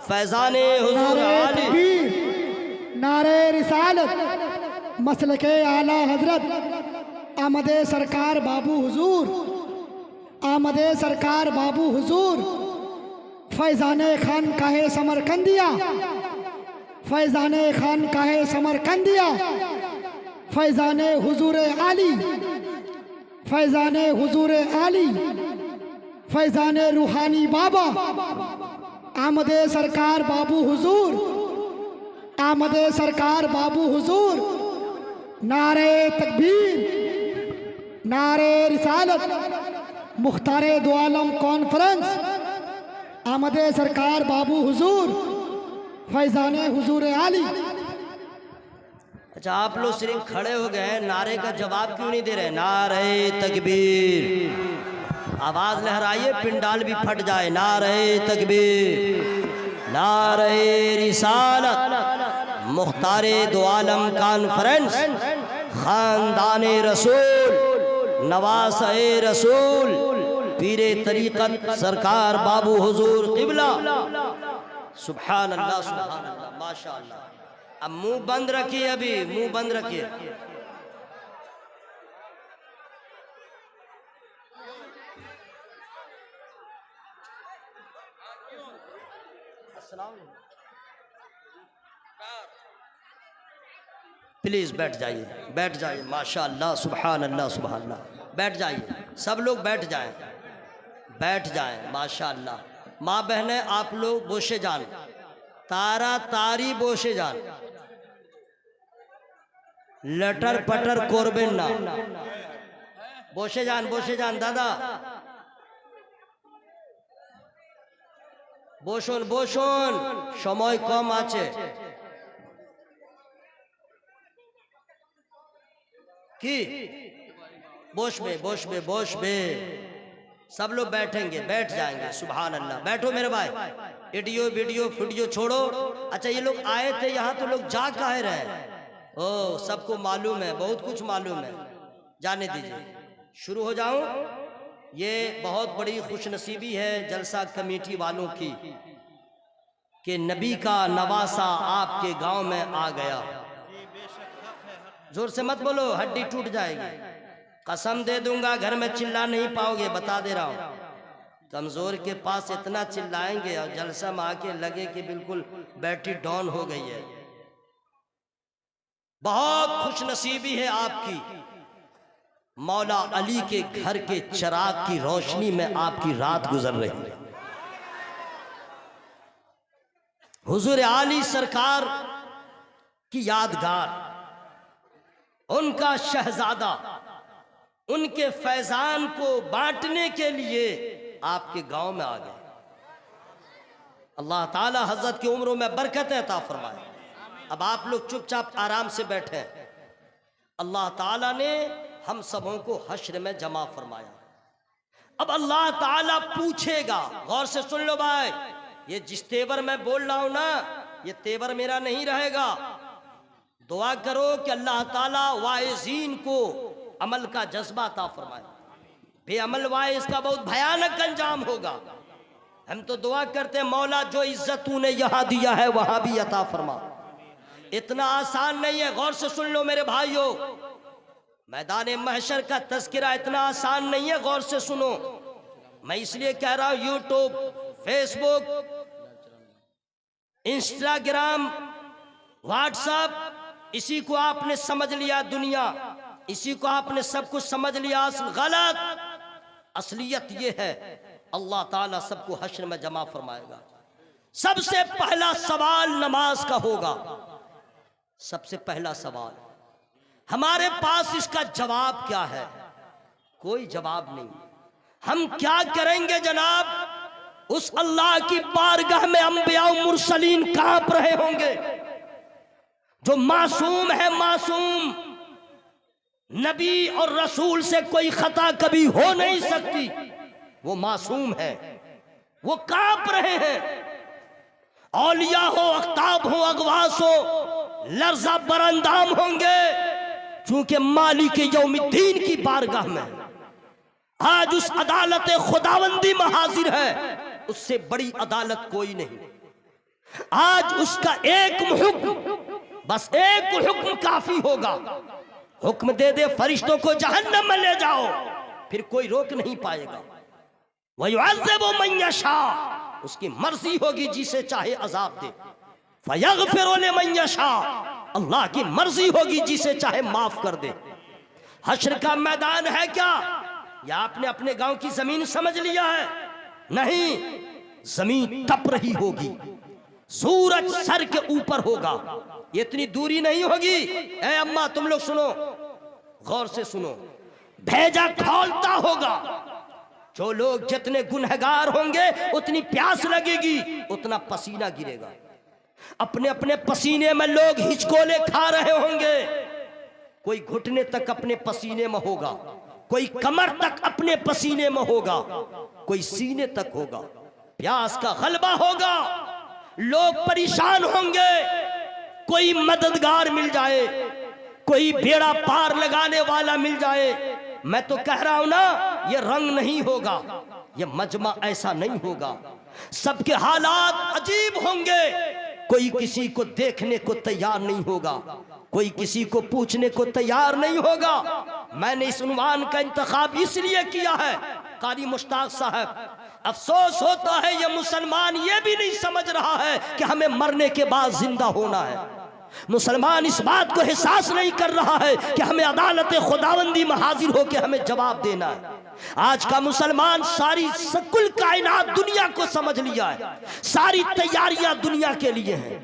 फैजाने हुजूर आली, नारे रिसालत, मसलके आला हजरत, आमदे सरकार बाबू हुजूर, आमदे सरकार बाबू हुजूर, फैजाने खान काहे समरकंदिया, फैज़ान खानकाहे समरकंदिया, फैज़ान हुजूर आली, फैज़ान हुजूर आली, फैज़ान रूहानी बाबा, आमदे सरकार बाबू हुजूर, आमदे सरकार बाबू हुजूर। नारे तकबीर, नारे रिसालत, मुख्तारे दो आलम कॉन्फ्रेंस, आमदे सरकार बाबू हुजूर, फैज़ान हुजूर आली। अच्छा, आप लोग सिर्फ खड़े हो गए, नारे का जवाब क्यों नहीं दे रहे? नारे तकबीर, आवाज लहराइए, पिंडाल भी फट जाए। नारे तकबीर, नारे रिसालत, मुख्तारे दो आलम कॉन्फ्रेंस, खानदाने रसूल, नवासे रसूल, पीरे तरीक़त सरकार बाबू हुजूर क़िबला। सुभान अल्लाह, सुभान अल्लाह, माशाअल्लाह। अब मुंह बंद रखिए, अभी मुंह बंद रखिए। प्लीज़ बैठ जाइए, बैठ जाइए। माशाअल्लाह, सुभान अल्लाह, सुभान अल्लाह। बैठ जाइए, सब लोग बैठ जाएं, बैठ जाएं। माशाअल्लाह। माँ बहने, आप लोग बोशे जान, तारा तारी बोशे जान, लटर पटर कोरबेन ना, बोशे जान, बोशे जान दादा, बोशोन बोशोन, समय कम आछे। की बोशबे बोशबे बोशबे, सब लोग बैठेंगे, बैठ जाएंगे। सुभान अल्लाह। बैठो मेरे भाई, एडियो वीडियो फुडियो छोड़ो। अच्छा, ये लोग आए थे यहाँ तो लोग जा काहे रहे? ओ, सबको मालूम है, बहुत कुछ मालूम है, जाने दीजिए। शुरू हो जाऊं? ये बहुत बड़ी खुशनसीबी है जलसा कमेटी वालों की कि नबी का नवासा आपके गांव में आ गया। जोर से मत बोलो, हड्डी टूट जाएगी। कसम दे दूंगा, घर में चिल्ला नहीं पाओगे, बता दे रहा हूं। कमजोर के पास इतना चिल्लाएंगे और जलसा में आके लगे कि बिल्कुल बैटरी डाउन हो गई है। बहुत खुशनसीबी है आपकी, मौला अली के घर के चिराग की रोशनी में आपकी रात गुजर रही है। हुजूर आली सरकार की यादगार, उनका शहजादा, उनके फैजान को बांटने के लिए आपके गांव में आ गए। अल्लाह ताला हजरत की उम्रों में बरकत अता फरमाए। अब आप लोग चुपचाप आराम से बैठे। अल्लाह ताला ने हम सबों को हश्र में जमा फरमाया। अब अल्लाह ताला पूछेगा, गौर से सुन लो भाई, ये जिस तेवर में बोल रहा हूं ना, ये तेवर मेरा नहीं रहेगा। दुआ करो कि अल्लाह ताला वाइज़ीन को अमल का जज्बा अता फरमाए। बेअमल वाइज का बहुत भयानक अंजाम होगा। हम तो दुआ करते हैं, मौला जो इज्जत तूने यहाँ दिया है वहां भी अता फरमा। इतना आसान नहीं है, गौर से सुन लो मेरे भाइयों। मैदान महशर का तज़किरा इतना आसान नहीं है, गौर से सुनो। मैं इसलिए कह रहा हूं, यूट्यूब, फेसबुक, इंस्टाग्राम, व्हाट्सएप, इसी को आपने समझ लिया दुनिया, इसी को आपने सब कुछ समझ लिया। असल गलत, असलियत ये है अल्लाह ताला सबको हश्र में जमा फरमाएगा। सबसे पहला सवाल नमाज का होगा। सबसे पहला सवाल, हमारे पास इसका जवाब क्या है? कोई जवाब नहीं। हम क्या करेंगे जनाब? उस अल्लाह की बारगाह में अंबिया और मुरसलीन कांप रहे होंगे। जो मासूम है, मासूम, नबी और रसूल से कोई खता कभी हो नहीं सकती, वो मासूम है, वो कांप रहे हैं। औलिया हो, अख्ताब हो, अगवास हो, लर्जा बरंदाम होंगे, चूंकि मालिक यौमिद्दीन की बारगाह में आज उस अदालत खुदावंदी में हाजिर है। उससे बड़ी अदालत कोई नहीं। आज उसका एक हुक्म, बस एक हुक्म काफी होगा। हुक्म दे दे फरिश्तों को जहन्नम में ले जाओ, फिर कोई रोक नहीं पाएगा। वयुअज़्ज़िबु मन यशा, उसकी मर्जी होगी जिसे चाहे अजाब दे। फयग़फ़िरु लिमन यशा, अल्लाह की मर्जी होगी जिसे चाहे माफ कर दे। हश्र का मैदान है क्या? या आपने अपने गांव की जमीन समझ लिया है? नहीं, जमीन तप रही होगी, सूरज सर के ऊपर होगा, इतनी दूरी नहीं होगी। ए अम्मा तुम लोग सुनो, गौर से सुनो, भेजा खौलता होगा। जो लोग जितने गुनहगार होंगे उतनी प्यास लगेगी, उतना पसीना गिरेगा। अपने अपने पसीने में लोग हिचकोले खा रहे होंगे। कोई घुटने तक अपने पसीने में होगा, कोई कमर तक अपने पसीने में होगा, कोई सीने तक होगा। प्यास का गलबा होगा, लोग परेशान होंगे। कोई मददगार मिल जाए, कोई बेड़ा पार लगाने वाला मिल जाए। मैं तो कह रहा हूं ना, ये रंग नहीं होगा, ये मजमा ऐसा नहीं होगा। सबके हालात अजीब होंगे। कोई किसी को देखने को तैयार नहीं होगा, कोई किसी को पूछने को तैयार नहीं होगा। मैंने इस उन्वान का इंतखाब इसलिए किया है, कारी मुश्ताक साहब, अफसोस होता है ये मुसलमान ये भी नहीं समझ रहा है कि हमें मरने के बाद जिंदा होना है। मुसलमान इस बात को एहसास नहीं कर रहा है कि हमें अदालत खुदावंदी में हाजिर होकर हमें जवाब देना है। आज का मुसलमान सारी कुल कायनात दुनिया को समझ लिया है, सारी तैयारियां दुनिया के लिए हैं।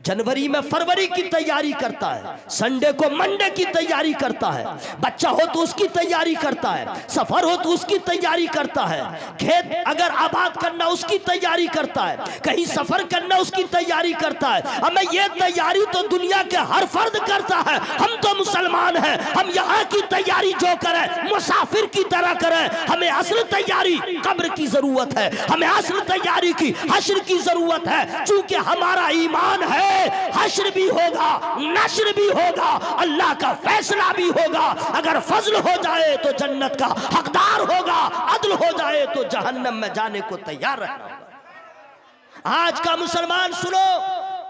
जनवरी में फरवरी की तैयारी करता है, संडे को मंडे की तैयारी करता है, बच्चा हो तो उसकी तैयारी करता है, सफर हो तो उसकी तैयारी करता है, खेत अगर आबाद करना उसकी तैयारी करता है, कहीं सफर करना उसकी तैयारी करता है। हमें ये तैयारी तो दुनिया के हर फर्द करता है। हम तो मुसलमान हैं, हम यहाँ की तैयारी जो करें मुसाफिर की तरह करें। हमें असल तैयारी कब्र की जरूरत है, हमें असल तैयारी की हश्र की जरूरत है। चूंकि हमारा ईमान है, हश्र भी होगा, नश्र भी होगा, अल्लाह का फैसला भी होगा। अगर फजल हो जाए तो जन्नत का हकदार होगा, अदल हो जाए तो जहन्नम में जाने को तैयार रहना होगा। आज का मुसलमान सुनो,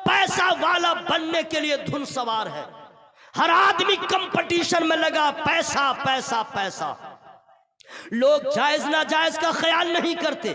पैसा वाला बनने के लिए धुन सवार है। हर आदमी कंपटीशन में लगा, पैसा पैसा पैसा। लोग जायज नाजायज का ख्याल नहीं करते,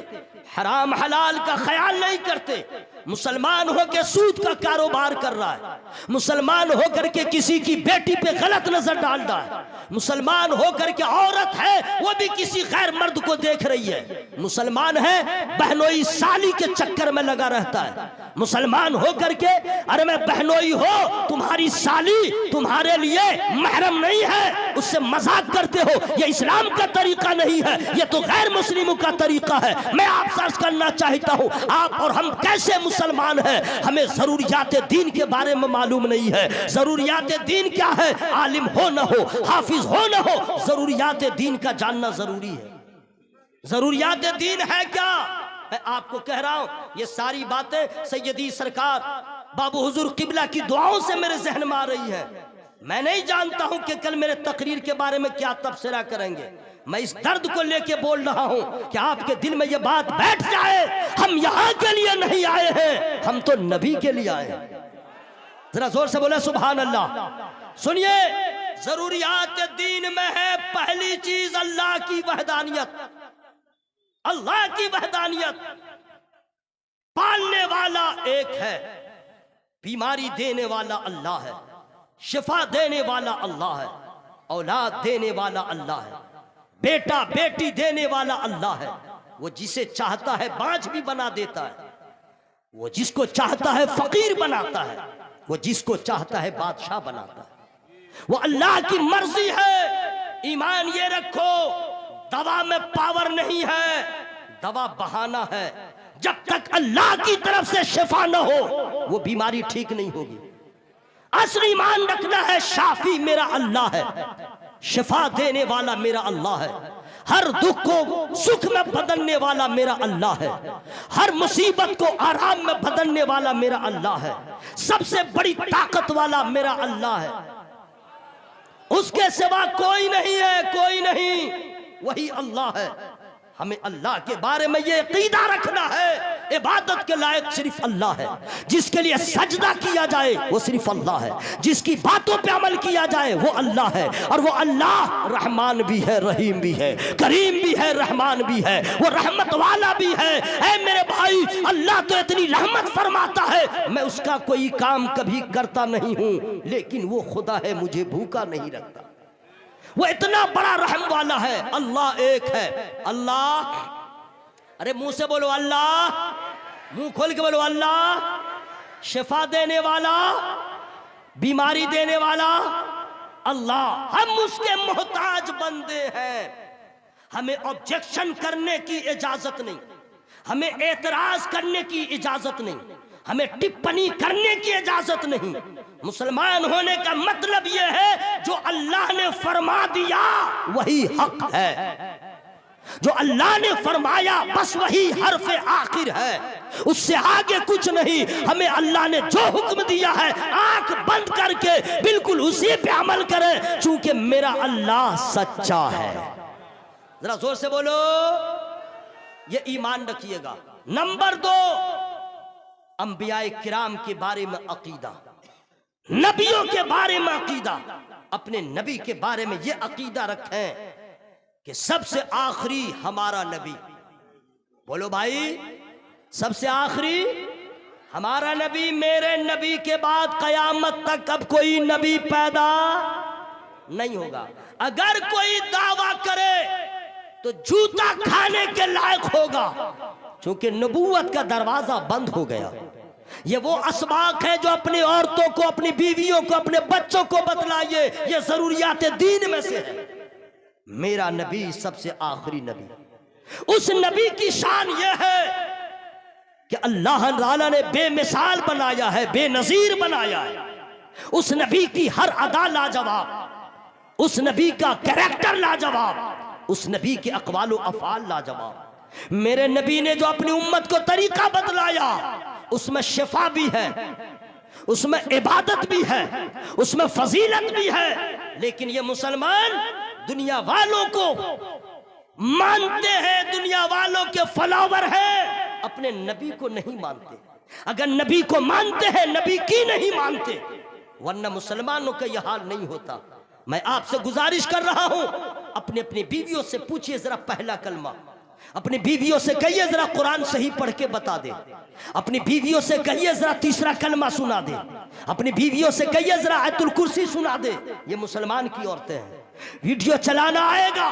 हराम हलाल का ख्याल नहीं करते। मुसलमान होकर सूद का कारोबार कर रहा है, मुसलमान होकर के किसी की बेटी पे गलत नजर डाल रहा है, मुसलमान होकर के औरत है वो भी किसी गैर मर्द को देख रही है, मुसलमान है बहनोई साली के चक्कर में लगा रहता है। मुसलमान होकर के अरे मैं बहनोई हो, तुम्हारी साली तुम्हारे लिए महरम नहीं है, उससे मजाक करते हो। ये इस्लाम का तरीका नहीं है, ये तो गैर मुस्लिमों का तरीका है। मैं आपसे अर्ज करना चाहता हूँ, आप और हम कैसे मुसलमान हैं? हमें जरूरियात दीन के बारे में मालूम नहीं है। जरूरियात दीन क्या है? आलिम हो न हो, हाफिज हो न हो, जरूरियात दीन का जानना जरूरी है। जरूरियात दीन है क्या? मैं आपको कह रहा हूं, ये सारी बातें सैयदी सरकार बाबू हुजूर किबला की दुआओं से मेरे जहन में आ रही है। मैं नहीं जानता हूं कि कल मेरे तकरीर के बारे में क्या तबसरा करेंगे। मैं इस दर्द को लेके बोल रहा हूं कि आपके दिल में ये बात बैठ जाए, हम यहां के लिए नहीं आए हैं, हम तो नबी के लिए आए हैं। जरा जोर से बोले सुभान अल्लाह। सुनिए, जरूरियात दीन में है पहली चीज अल्लाह की वहदानियत। अल्लाह की वहदानियत। पालने वाला एक है, बीमारी देने वाला अल्लाह है, शिफा देने वाला अल्लाह है, औलाद देने वाला अल्लाह है, बेटा बेटी देने वाला अल्लाह है। वो जिसे चाहता है बांझ भी बना देता है, वो जिसको चाहता है फकीर बनाता है, वो जिसको चाहता है बादशाह बनाता है। वो अल्लाह की मर्जी है। ईमान ये रखो, दवा में पावर नहीं है, दवा बहाना है। जब तक अल्लाह की तरफ से शिफा न हो वो बीमारी ठीक नहीं होगी। असल ईमान रखना है, शाफी मेरा अल्लाह है, शिफा देने वाला मेरा अल्लाह है, हर दुख को सुख में बदलने वाला मेरा अल्लाह है, हर मुसीबत को आराम में बदलने वाला मेरा अल्लाह है, सबसे बड़ी ताकत वाला मेरा अल्लाह है। उसके सिवा कोई नहीं है, कोई नहीं, वही अल्लाह है। हमें अल्लाह के बारे में ये अकीदा रखना है इबादत के लायक सिर्फ अल्लाह है। जिसके लिए सजदा किया जाए वो सिर्फ अल्लाह है। जिसकी बातों पे अमल किया जाए वो अल्लाह है। और वो अल्लाह रहमान भी है, रहीम भी है, करीम भी है, रहमान भी है, वो रहमत वाला भी है। ऐ मेरे भाई, अल्लाह तो इतनी रहमत फरमाता है, मैं उसका कोई काम कभी करता नहीं हूं, लेकिन वो खुदा है, मुझे भूखा नहीं रखता। वो इतना बड़ा रहम वाला है। अल्लाह एक है। अल्लाह, अरे मुंह से बोलो अल्लाह, मुंह खोल के बोलो अल्लाह। शिफा देने वाला, बीमारी देने वाला अल्लाह। हम उसके मोहताज बंदे हैं। हमें ऑब्जेक्शन करने की इजाजत नहीं, हमें एतराज करने की इजाजत नहीं, हमें टिप्पणी करने की इजाजत नहीं। मुसलमान होने का मतलब यह है जो अल्लाह ने फरमा दिया वही हक है, जो अल्लाह ने फरमाया बस वही हर्फ आखिर है, उससे आगे कुछ नहीं। हमें अल्लाह ने जो हुक्म दिया है आंख बंद करके बिल्कुल उसी पे अमल करें, चूंकि मेरा अल्लाह सच्चा है। जरा जोर से बोलो, ये ईमान रखिएगा। नंबर 2, अंबियाए किराम के बारे में अकीदा, नबियों के बारे में अकीदा। अपने नबी के बारे में ये अकीदा रखें कि सबसे आखिरी हमारा नबी। बोलो भाई, सबसे आखिरी हमारा नबी। मेरे नबी के बाद कयामत तक अब कोई नबी पैदा नहीं होगा। अगर कोई दावा करे तो जूता खाने के लायक होगा, क्योंकि नबूवत का दरवाजा बंद हो गया। ये वो असबाक है जो अपनी औरतों को, अपनी बीवियों को, अपने बच्चों को बतलाइए, ये जरूरियात दीन में से है। मेरा नबी सबसे आखिरी नबी। उस नबी की शान यह है कि अल्लाह ताला ने बेमिसाल बनाया है, बेनजीर बनाया है। उस नबी की हर अदा लाजवाब, उस नबी का कैरेक्टर लाजवाब, उस नबी के अक़वाल व अफ़आल लाजवाब। मेरे नबी ने जो अपनी उम्मत को तरीका बतलाया, उसमें शिफा भी है, उसमें इबादत भी है, उसमें फजीलत भी है। लेकिन ये मुसलमान दुनिया वालों को मानते हैं, दुनिया वालों के फॉलोवर हैं, अपने नबी को नहीं मानते। अगर नबी को मानते हैं, नबी की नहीं मानते, वरना मुसलमानों का यह हाल नहीं होता। मैं आपसे गुजारिश कर रहा हूं, अपनी अपनी बीवियों से पूछिए जरा पहला कलमा। अपनी बीवियों से कहिए जरा कुरान सही पढ़ के बता दे। अपनी बीवियों से कहिए जरा तीसरा कलमा सुना दे। अपनी बीवियों से कहिए जरा आयतुल कुर्सी सुना दे। ये मुसलमान की औरतें हैं। वीडियो चलाना आएगा,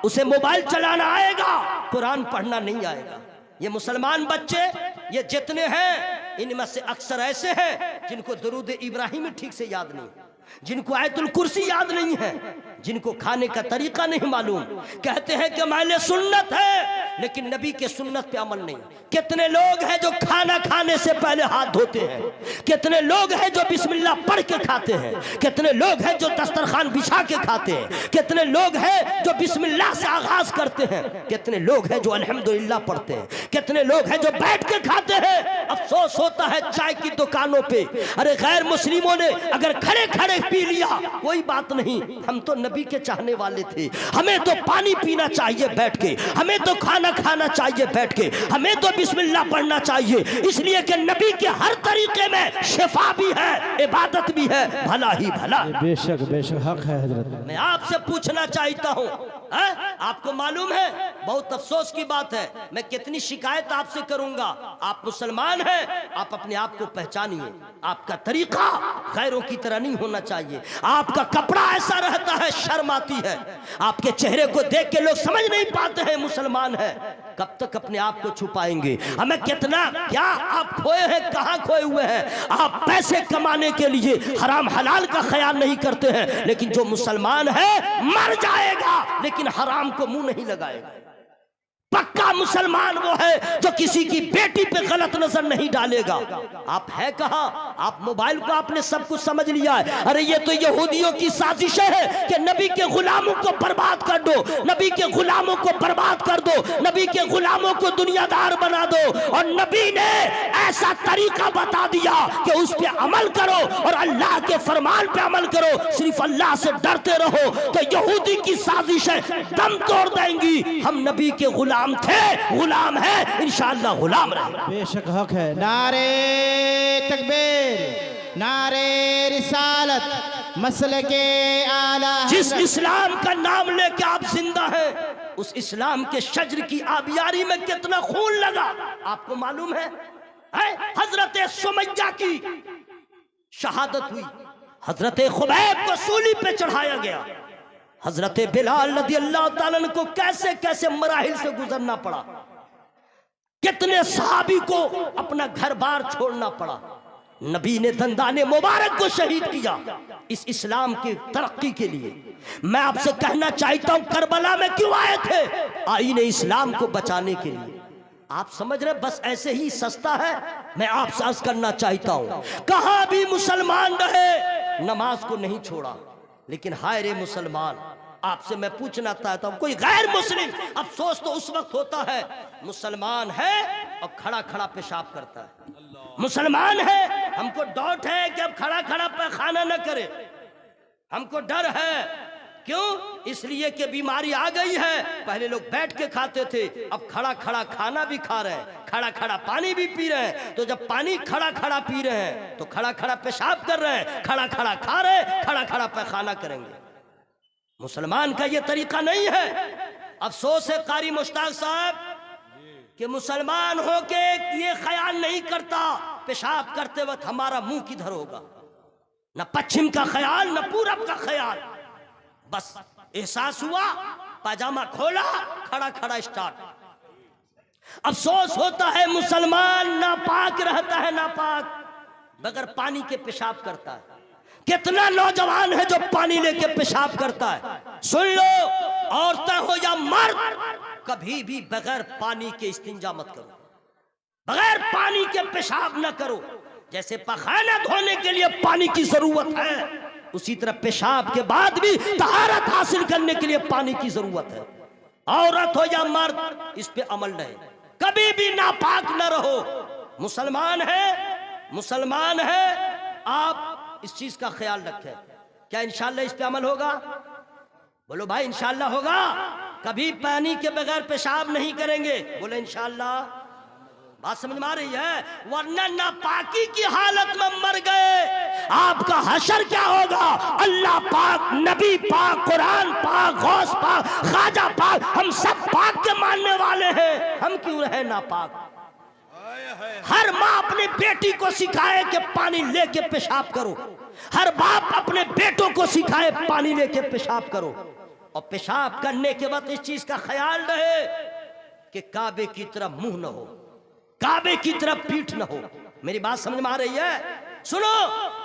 उसे मोबाइल चलाना आएगा, कुरान पढ़ना नहीं आएगा। ये मुसलमान बच्चे, ये जितने हैं, इनमें से अक्सर ऐसे हैं जिनको दरूद इब्राहिमी ठीक से याद नहीं, जिनको आयतुल कुर्सी याद नहीं है, जिनको खाने का तरीका नहीं मालूम। कहते हैं कि माले सुन्नत है, लेकिन नबी के सुन्नत पे अमल नहीं। कितने लोग हैं जो खाना खाने से पहले हाथ धोते हैं, कितने लोग हैं जो बिस्मिल्लाह पढ़ के खाते हैं, कितने लोग हैं जो दस्तरखान बिछा के खाते हैं, कितने लोग हैं जो बिस्मिल्लाह से आगाज करते हैं, कितने लोग हैं जो अल्हम्दुलिल्लाह पढ़ते हैं, कितने लोग हैं जो बैठ के खाते हैं। अफसोस होता है चाय की दुकानों पे, अरे गैर मुस्लिमों ने अगर खड़े खड़े पी लिया कोई बात नहीं, हम तो नबी के चाहने वाले थे, हमें तो पानी पीना चाहिए बैठ के, हमें तो खाना खाना चाहिए बैठ के, हमें तो बिस्मिल्लाह पढ़ना चाहिए, इसलिए कि नबी के हर तरीके में शिफा भी है, इबादत भी है, भला ही भला। बेशक बेशक हक है हजरत। मैं आपसे पूछना चाहता हूँ, आपको मालूम है, बहुत अफसोस की बात है, मैं कितनी शिकायत आपसे करूंगा। आप मुसलमान हैं, आप अपने आप को पहचानिए। आपका तरीका गैरों की तरह नहीं होना चाहिए। आपका कपड़ा ऐसा रहता है, शर्म आती है। आपके चेहरे को देख के लोग समझ नहीं पाते हैं मुसलमान है। कब तक अपने आप को छुपाएंगे? हमें कितना क्या आप खोए हैं, कहाँ खोए हुए हैं? आप पैसे कमाने के लिए हराम हलाल का ख्याल नहीं करते हैं, लेकिन जो मुसलमान है मर जाएगा लेकिन हराम को मुंह नहीं लगाएगा। पक्का मुसलमान वो है जो किसी की बेटी पे गलत नजर नहीं डालेगा। आप है कहां? आप मोबाइल को आपने सब कुछ समझ लिया है। अरे ये तो यहूदियों की साजिश है कि नबी के गुलामों को बर्बाद कर दो, नबी के गुलामों को बर्बाद कर दो, नबी के गुलामों को दुनियादार बना दो। और नबी ने ऐसा तरीका बता दिया कि उस पर अमल करो और अल्लाह के फरमान पे अमल करो, सिर्फ अल्लाह से डरते रहो। तो यहूदी की साजिश है, दम तोड़ देंगी। हम नबी के गुलाम गुलाम थे, गुलाम है, इंशाअल्लाह गुलाम रहे। बेशक हक है। नारे तकबीर, नारे रिसालत, मसले के आला। जिस इस्लाम का नाम लेके आप जिंदा हैं, उस इस्लाम के शजर की आबियारी में कितना खून लगा आपको मालूम है? हजरत सुमैया की शहादत हुई, हजरत खुबैब को सूली पे चढ़ाया गया, हजरत बिलाल रज़ी अल्लाह ताला अन्हु को कैसे कैसे मराहिल से गुजरना पड़ा, कितने सहाबी को अपना घर बार छोड़ना पड़ा। नबी ने दंदाने मुबारक को शहीद किया इस इस्लाम की तरक्की के लिए। मैं आपसे कहना चाहता हूं, करबला में क्यों आए थे? आईने इस्लाम को बचाने के लिए। आप समझ रहे बस ऐसे ही सस्ता है? मैं आपसे अर्ज करना चाहता हूं, कहां भी मुसलमान रहे, नमाज को नहीं छोड़ा, लेकिन हाय रे मुसलमान, आपसे मैं पूछना चाहता हूं, कोई गैर मुस्लिम, अफसोस तो उस वक्त होता है मुसलमान है और खड़ा खड़ा पेशाब करता है, मुसलमान है, हमको डाउट है कि अब खड़ा खड़ा पैखाना न करे, हमको डर है, क्यों? इसलिए कि बीमारी आ गई है। पहले लोग बैठ के खाते थे, अब खड़ा खड़ा खाना भी खा रहे हैं, खड़ा खड़ा पानी भी पी रहे हैं। तो जब पानी खड़ा खड़ा पी रहे हैं तो खड़ा खड़ा पेशाब कर रहे हैं, खड़ा खड़ा खा रहे हैं, खड़ा खड़ा पैखाना करेंगे। मुसलमान का ये तरीका नहीं है। अफसोस है कारी मुश्ताक साहब कि मुसलमान हो के ये ख्याल नहीं करता पेशाब करते वक्त हमारा मुंह किधर होगा, न पश्चिम का ख्याल न पूरब का ख्याल, बस एहसास हुआ, पाजामा खोला, खड़ा खड़ा स्टार्ट। अफसोस होता है मुसलमान नापाक रहता है, नापाक बगैर पानी के पेशाब करता है। कितना नौजवान है जो पानी लेके पेशाब करता है। सुन लो, औरतें हो या मर्द, कभी भी बगैर पानी के इस्तिंजा मत करो, बगैर पानी के पेशाब न करो। जैसे पखाना धोने के लिए पानी की जरूरत है, उसी तरह पेशाब के बाद भी तहारत हासिल करने के लिए पानी की जरूरत है। औरत हो या मर्द, इस पे अमल रहे, कभी भी नापाक न रहो। मुसलमान है, मुसलमान है, आप इस चीज का ख्याल रखें। क्या इंशाअल्लाह इस पे अमल होगा? बोलो भाई इंशाअल्लाह होगा। कभी पानी के बगैर पेशाब नहीं करेंगे, बोले इंशाअल्लाह। बात समझ में आ रही है? वरना नापाकी की हालत में मर गए, आपका हशर क्या होगा? अल्लाह पाक, नबी पाक, कुरान पाक, गौस पाक, ख्वाजा पाक, हम सब पाक के मानने वाले हैं, हम क्यों रहे नापाक? हर माँ अपनी बेटी को सिखाए कि पानी लेके पेशाब करो, हर बाप अपने बेटों को सिखाए पानी लेके पेशाब करो, और पेशाब करने के बाद इस चीज का ख्याल रहे कि काबे की तरफ मुंह न हो, काबे की तरफ पीठ न हो। मेरी बात समझ में आ रही है? सुनो,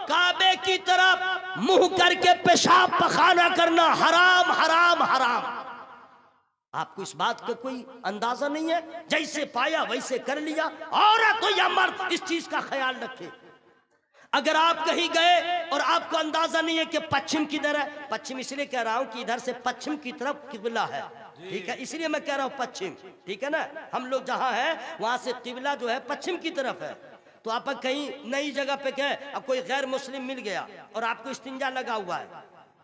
काबे की तरफ मुंह करके पेशाब पखाना करना हराम हराम हराम। आपको इस बात का कोई अंदाजा नहीं है? जैसे पाया वैसे कर लिया। औरत हो या मर्द, इस चीज का ख्याल रखे। अगर आप कहीं गए और आपको अंदाजा नहीं है कि पश्चिम किधर है, पश्चिम इसलिए कह रहा हूं कि इधर से पश्चिम की तरफ किबला है, ठीक है, इसलिए मैं कह रहा हूं पश्चिम, ठीक है ना। हम लोग जहां हैं वहां से किबला जो है पश्चिम की तरफ है। तो आप कहीं नई जगह पे गए, अब कोई गैर मुस्लिम मिल गया और आपको इस्तिंजा लगा हुआ है,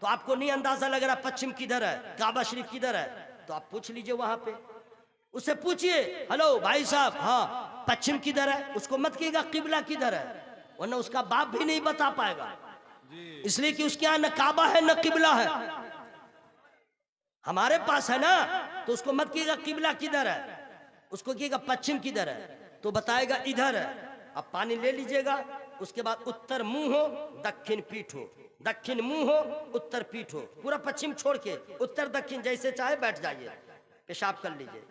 तो आपको नहीं अंदाजा लग रहा पश्चिम किधर है, काबा शरीफ किधर है, तो आप पूछ लीजिए वहां पे, उससे पूछिए, हेलो भाई साहब, हाँ पश्चिम किधर है? उसको मत कहिएगा किबला किधर है, वरना उसका बाप भी नहीं बता पाएगा, इसलिए कि उसके यहाँ न काबा है न किबला है। हमारे पास है ना, तो उसको मत कहिएगा किबला किधर है, उसको कहिएगा पश्चिम किधर है, तो बताएगा इधर है। अब पानी ले लीजिएगा, उसके बाद उत्तर मुंह हो, दक्षिण पीठ हो, दक्षिण मुंह हो, उत्तर पीठ हो, पूरा पश्चिम छोड़ के उत्तर दक्षिण जैसे चाहे बैठ जाइए, पेशाब कर लीजिए।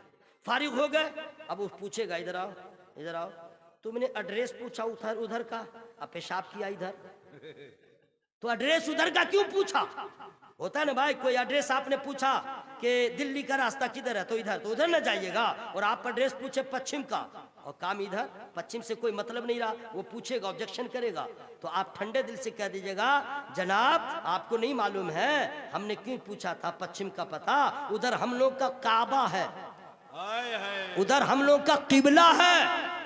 फारिग हो गए, अब वो पूछेगा इधर आओ, इधर आओ, तुमने एड्रेस पूछा उधर उधर का, अब पेशाब किया इधर, तो एड्रेस उधर का क्यों पूछा? होता है ना भाई, कोई एड्रेस आपने पूछा कि दिल्ली का रास्ता किधर है, तो इधर, तो उधर न जाइएगा। और आप एड्रेस पूछे पश्चिम का और काम इधर, पश्चिम से कोई मतलब नहीं रहा, वो पूछेगा, ऑब्जेक्शन करेगा, तो आप ठंडे दिल से कह दीजिएगा, जनाब आपको नहीं मालूम है हमने क्यों पूछा था पश्चिम का पता, उधर हम लोग का काबा है, उधर हम लोग का किबला है,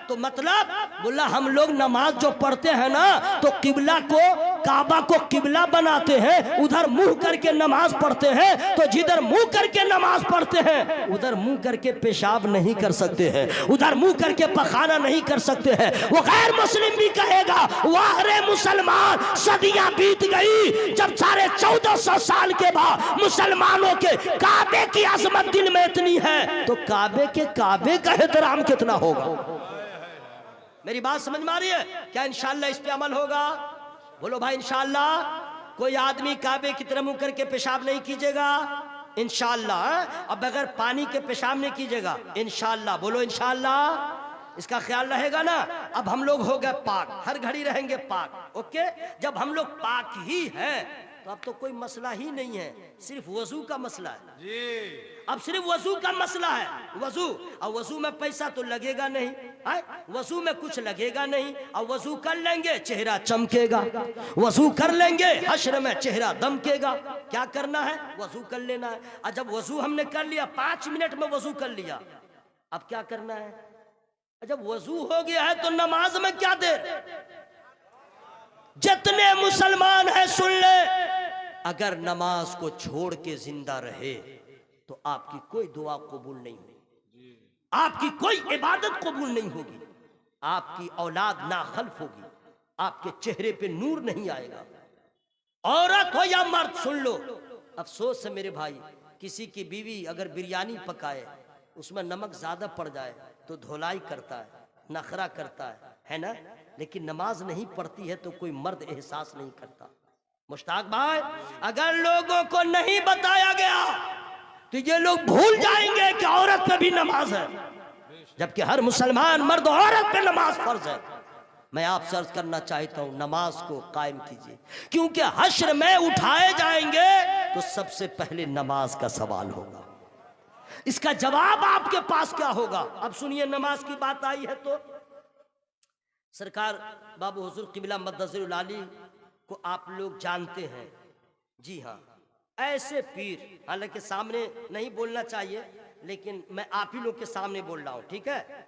तो मतलब बोला हम लोग नमाज जो पढ़ते हैं ना तो किबला को, काबा को किबला बनाते हैं, उधर मुंह करके नमाज पढ़ते हैं। तो जिधर मुंह करके नमाज पढ़ते हैं उधर मुंह करके पेशाब नहीं कर सकते हैं, उधर मुंह करके पखाना नहीं कर सकते हैं। वो गैर मुस्लिम भी कहेगा वाह रे मुसलमान, सदियां बीत गई जब 1450 साल के बाद मुसलमानों के काबे की अजमत दिल में इतनी है, तो काबे के काबे का एहतराम कितना होगा। मेरी बात समझ में आ रही है क्या? इंशाअल्लाह इस पे अमल होगा। बोलो भाई इंशाअल्लाह। कोई आदमी काबे की तरफ मुंह करके पेशाब नहीं कीजिएगा इंशाअल्लाह। अब अगर पानी के पेशाब नहीं कीजिएगा इंशाअल्लाह। बोलो इंशाअल्लाह। इसका ख्याल रहेगा ना। अब हम लोग हो गए पाक, हर घड़ी रहेंगे पाक। ओके, जब हम लोग पाक ही हैं तो अब तो कोई मसला ही नहीं है, सिर्फ वजू का मसला है जी। अब सिर्फ वजू का मसला है, वजू। और वजू में पैसा तो लगेगा नहीं है, वजू में कुछ लगेगा नहीं। और वजू कर लेंगे चेहरा चमकेगा, वजू कर लेंगे हश्र में चेहरा दमकेगा। क्या करना है? वजू कर लेना है। और जब वजू हमने कर लिया, 5 मिनट में वजू कर लिया, अब क्या करना है? जब वजू हो गया है तो नमाज में क्या देर। जितने मुसलमान हैं सुन ले, अगर नमाज को छोड़ के जिंदा रहे तो आपकी कोई दुआ कबूल नहीं होगी, आपकी कोई इबादत कबूल नहीं होगी, आपकी औलाद नाखल्फ होगी, आपके चेहरे पे नूर नहीं आएगा। औरत हो या मर्द सुन लो, अफसोस है मेरे भाई, किसी की बीवी अगर बिरयानी पकाए उसमें नमक ज्यादा पड़ जाए तो धोलाई करता है, नखरा करता है ना। लेकिन नमाज नहीं पढ़ती है तो कोई मर्द एहसास नहीं करता। मुश्ताक भाई, अगर लोगों को नहीं बताया गया तो ये लोग भूल जाएंगे कि औरत पे भी नमाज है, जबकि हर मुसलमान मर्द औरत पे नमाज फर्ज है। मैं आपसे अर्ज करना चाहता हूं, नमाज को कायम कीजिए, क्योंकि हश्र में उठाए जाएंगे तो सबसे पहले नमाज का सवाल होगा। इसका जवाब आपके पास क्या होगा? अब सुनिए, नमाज की बात आई है तो सरकार बाबू हुजूर किबला मद्दज़िरुल आली को आप लोग जानते हैं। जी हाँ, ऐसे पीर, हालांकि सामने नहीं बोलना चाहिए लेकिन मैं आप ही लोग के सामने बोल रहा हूँ, ठीक है।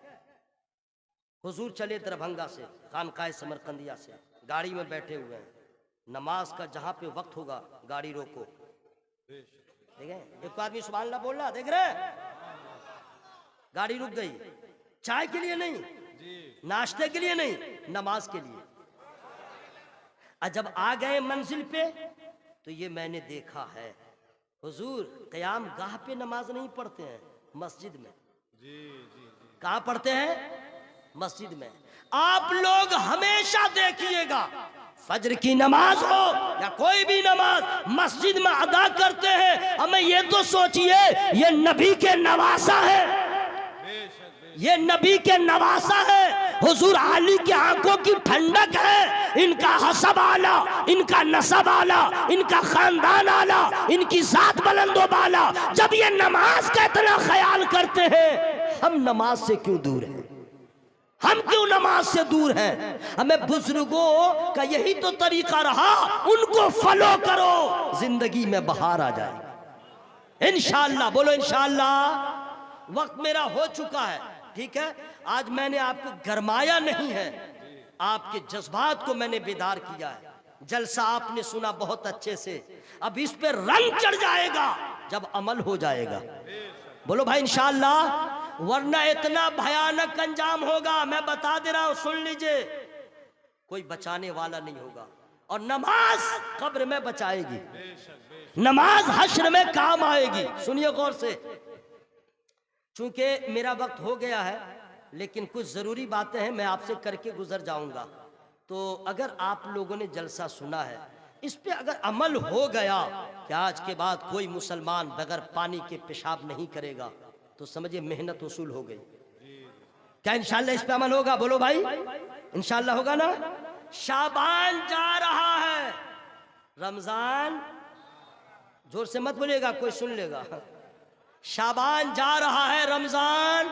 हुजूर चले दरभंगा से, खानकाए समरकंदिया से, गाड़ी में बैठे हुए हैं। नमाज का जहाँ पे वक्त होगा गाड़ी रोको। देखें, एक आदमी सुभान अल्लाह बोल रहा, देख रहे हैं, गाड़ी रुक गई। चाय के लिए नहीं, नाश्ते के लिए नहीं, नमाज के लिए। और जब आ गए मंजिल पे तो ये मैंने देखा है, हुजूर क़याम गाह पे नमाज नहीं पढ़ते हैं, मस्जिद में। कहाँ पढ़ते हैं? मस्जिद में। आप लोग हमेशा देखिएगा, फजर की नमाज हो या कोई भी नमाज मस्जिद में अदा करते हैं। हमें ये तो सोचिए, ये नबी के नवासा है, ये नबी के नवासा है। हुजूर आली की आंखों की ठंडक है। इनका हसब आला, इनका नसब आला, इनका खानदान आला, इनकी जात बुलंदो बाला। जब ये नमाज का इतना ख्याल करते हैं, हम नमाज से क्यों दूर हैं? हम क्यों नमाज से दूर हैं? हमें बुजुर्गों का यही तो तरीका रहा, उनको फॉलो करो, जिंदगी में बहार आ जाएगी इंशाअल्लाह। बोलो इंशाअल्लाह। वक्त मेरा हो चुका है, ठीक है। आज मैंने आपको गरमाया नहीं है, आपके जज्बात को मैंने बेदार किया है। जलसा आपने सुना बहुत अच्छे से, अब इस पे रंग चढ़ जाएगा जब अमल हो जाएगा। बोलो भाई इंशाअल्लाह, वरना इतना भयानक अंजाम होगा, मैं बता दे रहा हूं, सुन लीजिए, कोई बचाने वाला नहीं होगा। और नमाज कब्र में बचाएगी, नमाज हश्र में काम आएगी। सुनिए गौर से, चूंकि मेरा वक्त हो गया है लेकिन कुछ ज़रूरी बातें हैं, मैं आपसे करके गुजर जाऊंगा। तो अगर आप लोगों ने जलसा सुना है, इस पे अगर अमल हो गया कि आज के बाद कोई मुसलमान बगैर पानी के पेशाब नहीं करेगा, तो समझिए मेहनत वसूल हो गई। क्या इंशाअल्लाह इस पे अमल होगा? बोलो भाई इंशाअल्लाह होगा ना। शाबान जा रहा है, रमजान, जोर से मत बोलिएगा, कोई सुन लेगा। शाबान जा रहा है, रमजान।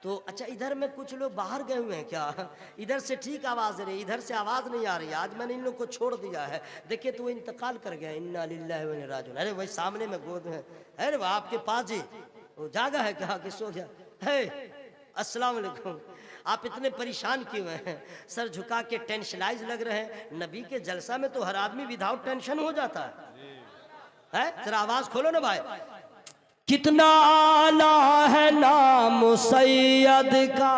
तो अच्छा, इधर में कुछ लोग बाहर गए हुए हैं क्या? इधर से ठीक आवाज रही, इधर से आवाज नहीं आ रही। आज मैंने इन लोग को छोड़ दिया है। देखिए तो वो इंतकाल कर गया, इन्ना लिल्लाहि व इन्ना इलैहि राजिऊन। अरे वही सामने में गोद में, अरे वो आपके पास जी, वो जागा है, कहा कि सो गया है। अस्सलाम वालेकुम। आप इतने परेशान क्यों हैं? सर झुका के टेंशनाइज लग रहे हैं। नबी के जलसा में तो हर आदमी विदाउट टेंशन हो जाता है? जरा आवाज खोलो ना भाई। कितना आला है नाम सैयद का,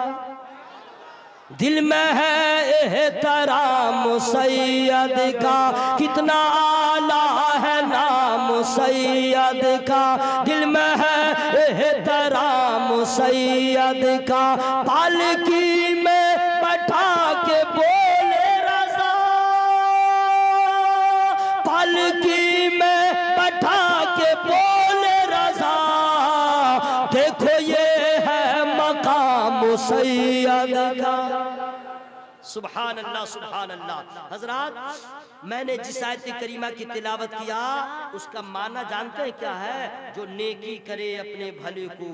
दिल में है एहतराम सैयद का। कितना आला है नाम सैयद का, दिल में है एहतराम सैयद का। पालकी में बैठा के बोले रज़ा, पालकी में बैठा के बोले रज़ा। देखो ये है मकाम सैयद का। सुभान अल्लाह, सुभान अल्लाह। हजरात, मैंने जिस आयत करीमा की तिलावत किया उसका माना जानते हैं क्या है? जो नेकी करे अपने भले को,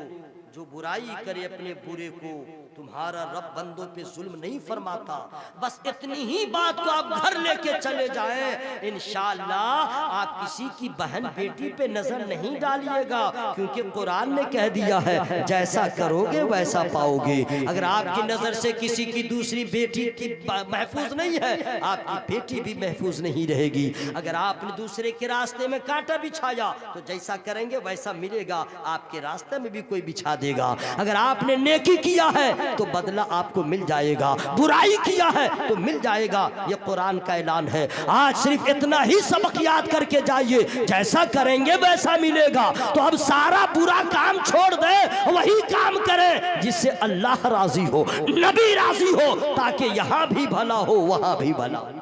जो बुराई करे अपने बुरे को, तुम्हारा रब बंदों पे जुल्म नहीं फरमाता। बस इतनी ही बात को आप घर लेके चले जाएं, इंशाअल्लाह आप किसी की बहन बेटी पे नजर नहीं डालिएगा, क्योंकि कुरान ने कह दिया है जैसा करोगे वैसा पाओगे। अगर आपकी नजर से किसी की दूसरी बेटी की महफूज नहीं है, आपकी बेटी भी महफूज नहीं रहेगी। अगर आपने दूसरे के रास्ते में कांटा बिछाया तो जैसा करेंगे वैसा मिलेगा, आपके रास्ते में भी कोई बिछा देगा। अगर आपने नेकी किया है तो बदला आपको मिल जाएगा, बुराई किया है तो मिल जाएगा। ये कुरान का ऐलान है। आज सिर्फ इतना ही सबक याद करके जाइए, जैसा करेंगे वैसा मिलेगा। तो अब सारा बुरा काम छोड़ दे, वही काम करें जिससे अल्लाह राजी हो, नबी राजी हो, ताकि यहां भी भला हो वहां भी भला हो।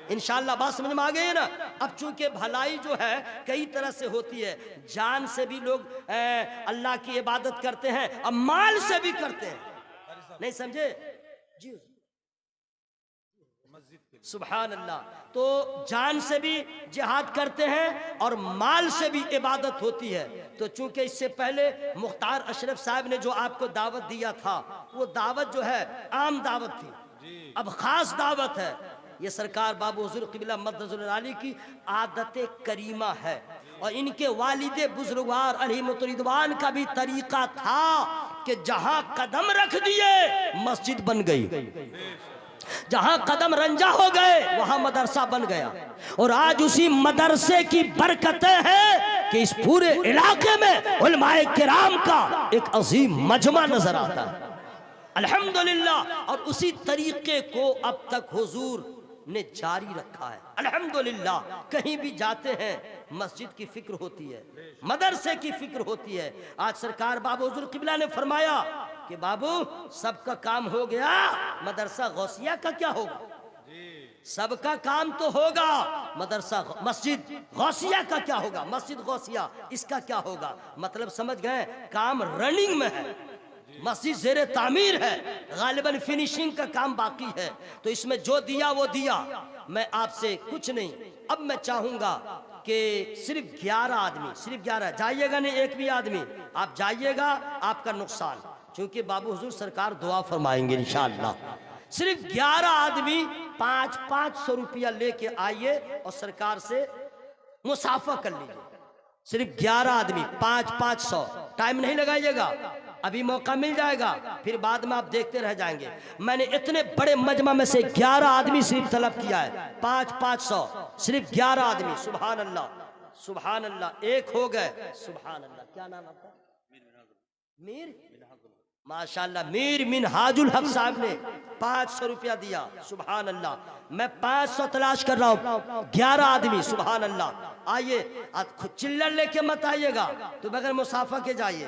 इंशाअल्लाह बात समझ में आ गई है ना? अब चूंकि भलाई जो है कई तरह से होती है, जान से भी लोग अल्लाह की इबादत करते हैं, अब माल से भी करते हैं। नहीं समझे जी? सुभान अल्लाह। तो जान से भी जिहाद करते हैं और माल से भी इबादत होती है। तो चूंकि इससे पहले मुख्तार अशरफ साहब ने जो आपको दावत दिया था, वो दावत जो है आम दावत थी, अब खास दावत है। ये सरकार बाबू हुजूर क़िबला मद्दजुल आली की आदत करीमा है, और इनके वालिदे बुजुर्गवार अलैहिमुर्रिदवान का भी तरीका था कि जहां कदम रख दिए मस्जिद बन गई, जहां कदम रंजा हो गए वहां मदरसा बन गया। और आज उसी मदरसे की बरकतें हैं कि इस पूरे इलाके में उलमाए किराम का एक अजीम मजमा नजर आता है, अल्हम्दुलिल्लाह। और उसी तरीके को अब तक हुजूर ने जारी रखा है, अल्हम्दुलिल्लाह। कहीं भी जाते हैं मस्जिद की फिक्र होती है, मदरसे की फिक्र होती है। आज सरकार बाबू हुजूर क़िबला ने फरमाया कि बाबू सबका काम हो गया, मदरसा गौसिया का क्या होगा? सबका काम तो होगा, मदरसा मस्जिद गौसिया का क्या होगा? मस्जिद गौसिया इसका क्या होगा? मतलब समझ गए, काम रनिंग में है, मस्जिद ज़ेरे तामीर है, गालिबन फिनिशिंग का काम बाकी है। तो इसमें जो दिया वो दिया। मैं आपसे कुछ नहीं, अब मैं चाहूंगा कि सिर्फ 11 आदमी, सिर्फ 11 जाइएगा, नहीं एक भी आदमी आप जाइएगा आपका नुकसान, क्योंकि बाबू हुजूर सरकार दुआ फरमाएंगे इंशाअल्लाह। सिर्फ 11 आदमी 500 रुपया लेके आइए और सरकार से मुसाफा कर लीजिए। सिर्फ 11 आदमी 500। टाइम नहीं लगाइएगा, अभी मौका मिल जाएगा, फिर बाद में आप देखते रह जाएंगे। मैंने इतने बड़े मजमा में से 11 आदमी सिर्फ तलब किया है, 500, सिर्फ 11 आदमी। सुभान अल्लाह, सुभान अल्लाह। एक हो गए, सुभान अल्लाह। क्या नाम आपका? मीर, माशाल्लाह, मीर मिनहाजुल हक साहब ने 500 रुपया दिया। सुभान अल्लाह। मैं 500 तलाश कर रहा हूँ, 11 आदमी। सुभान अल्लाह। आइए, चिल्लर लेके मत आइएगा, तो बगैर मुसाफा के जाइए।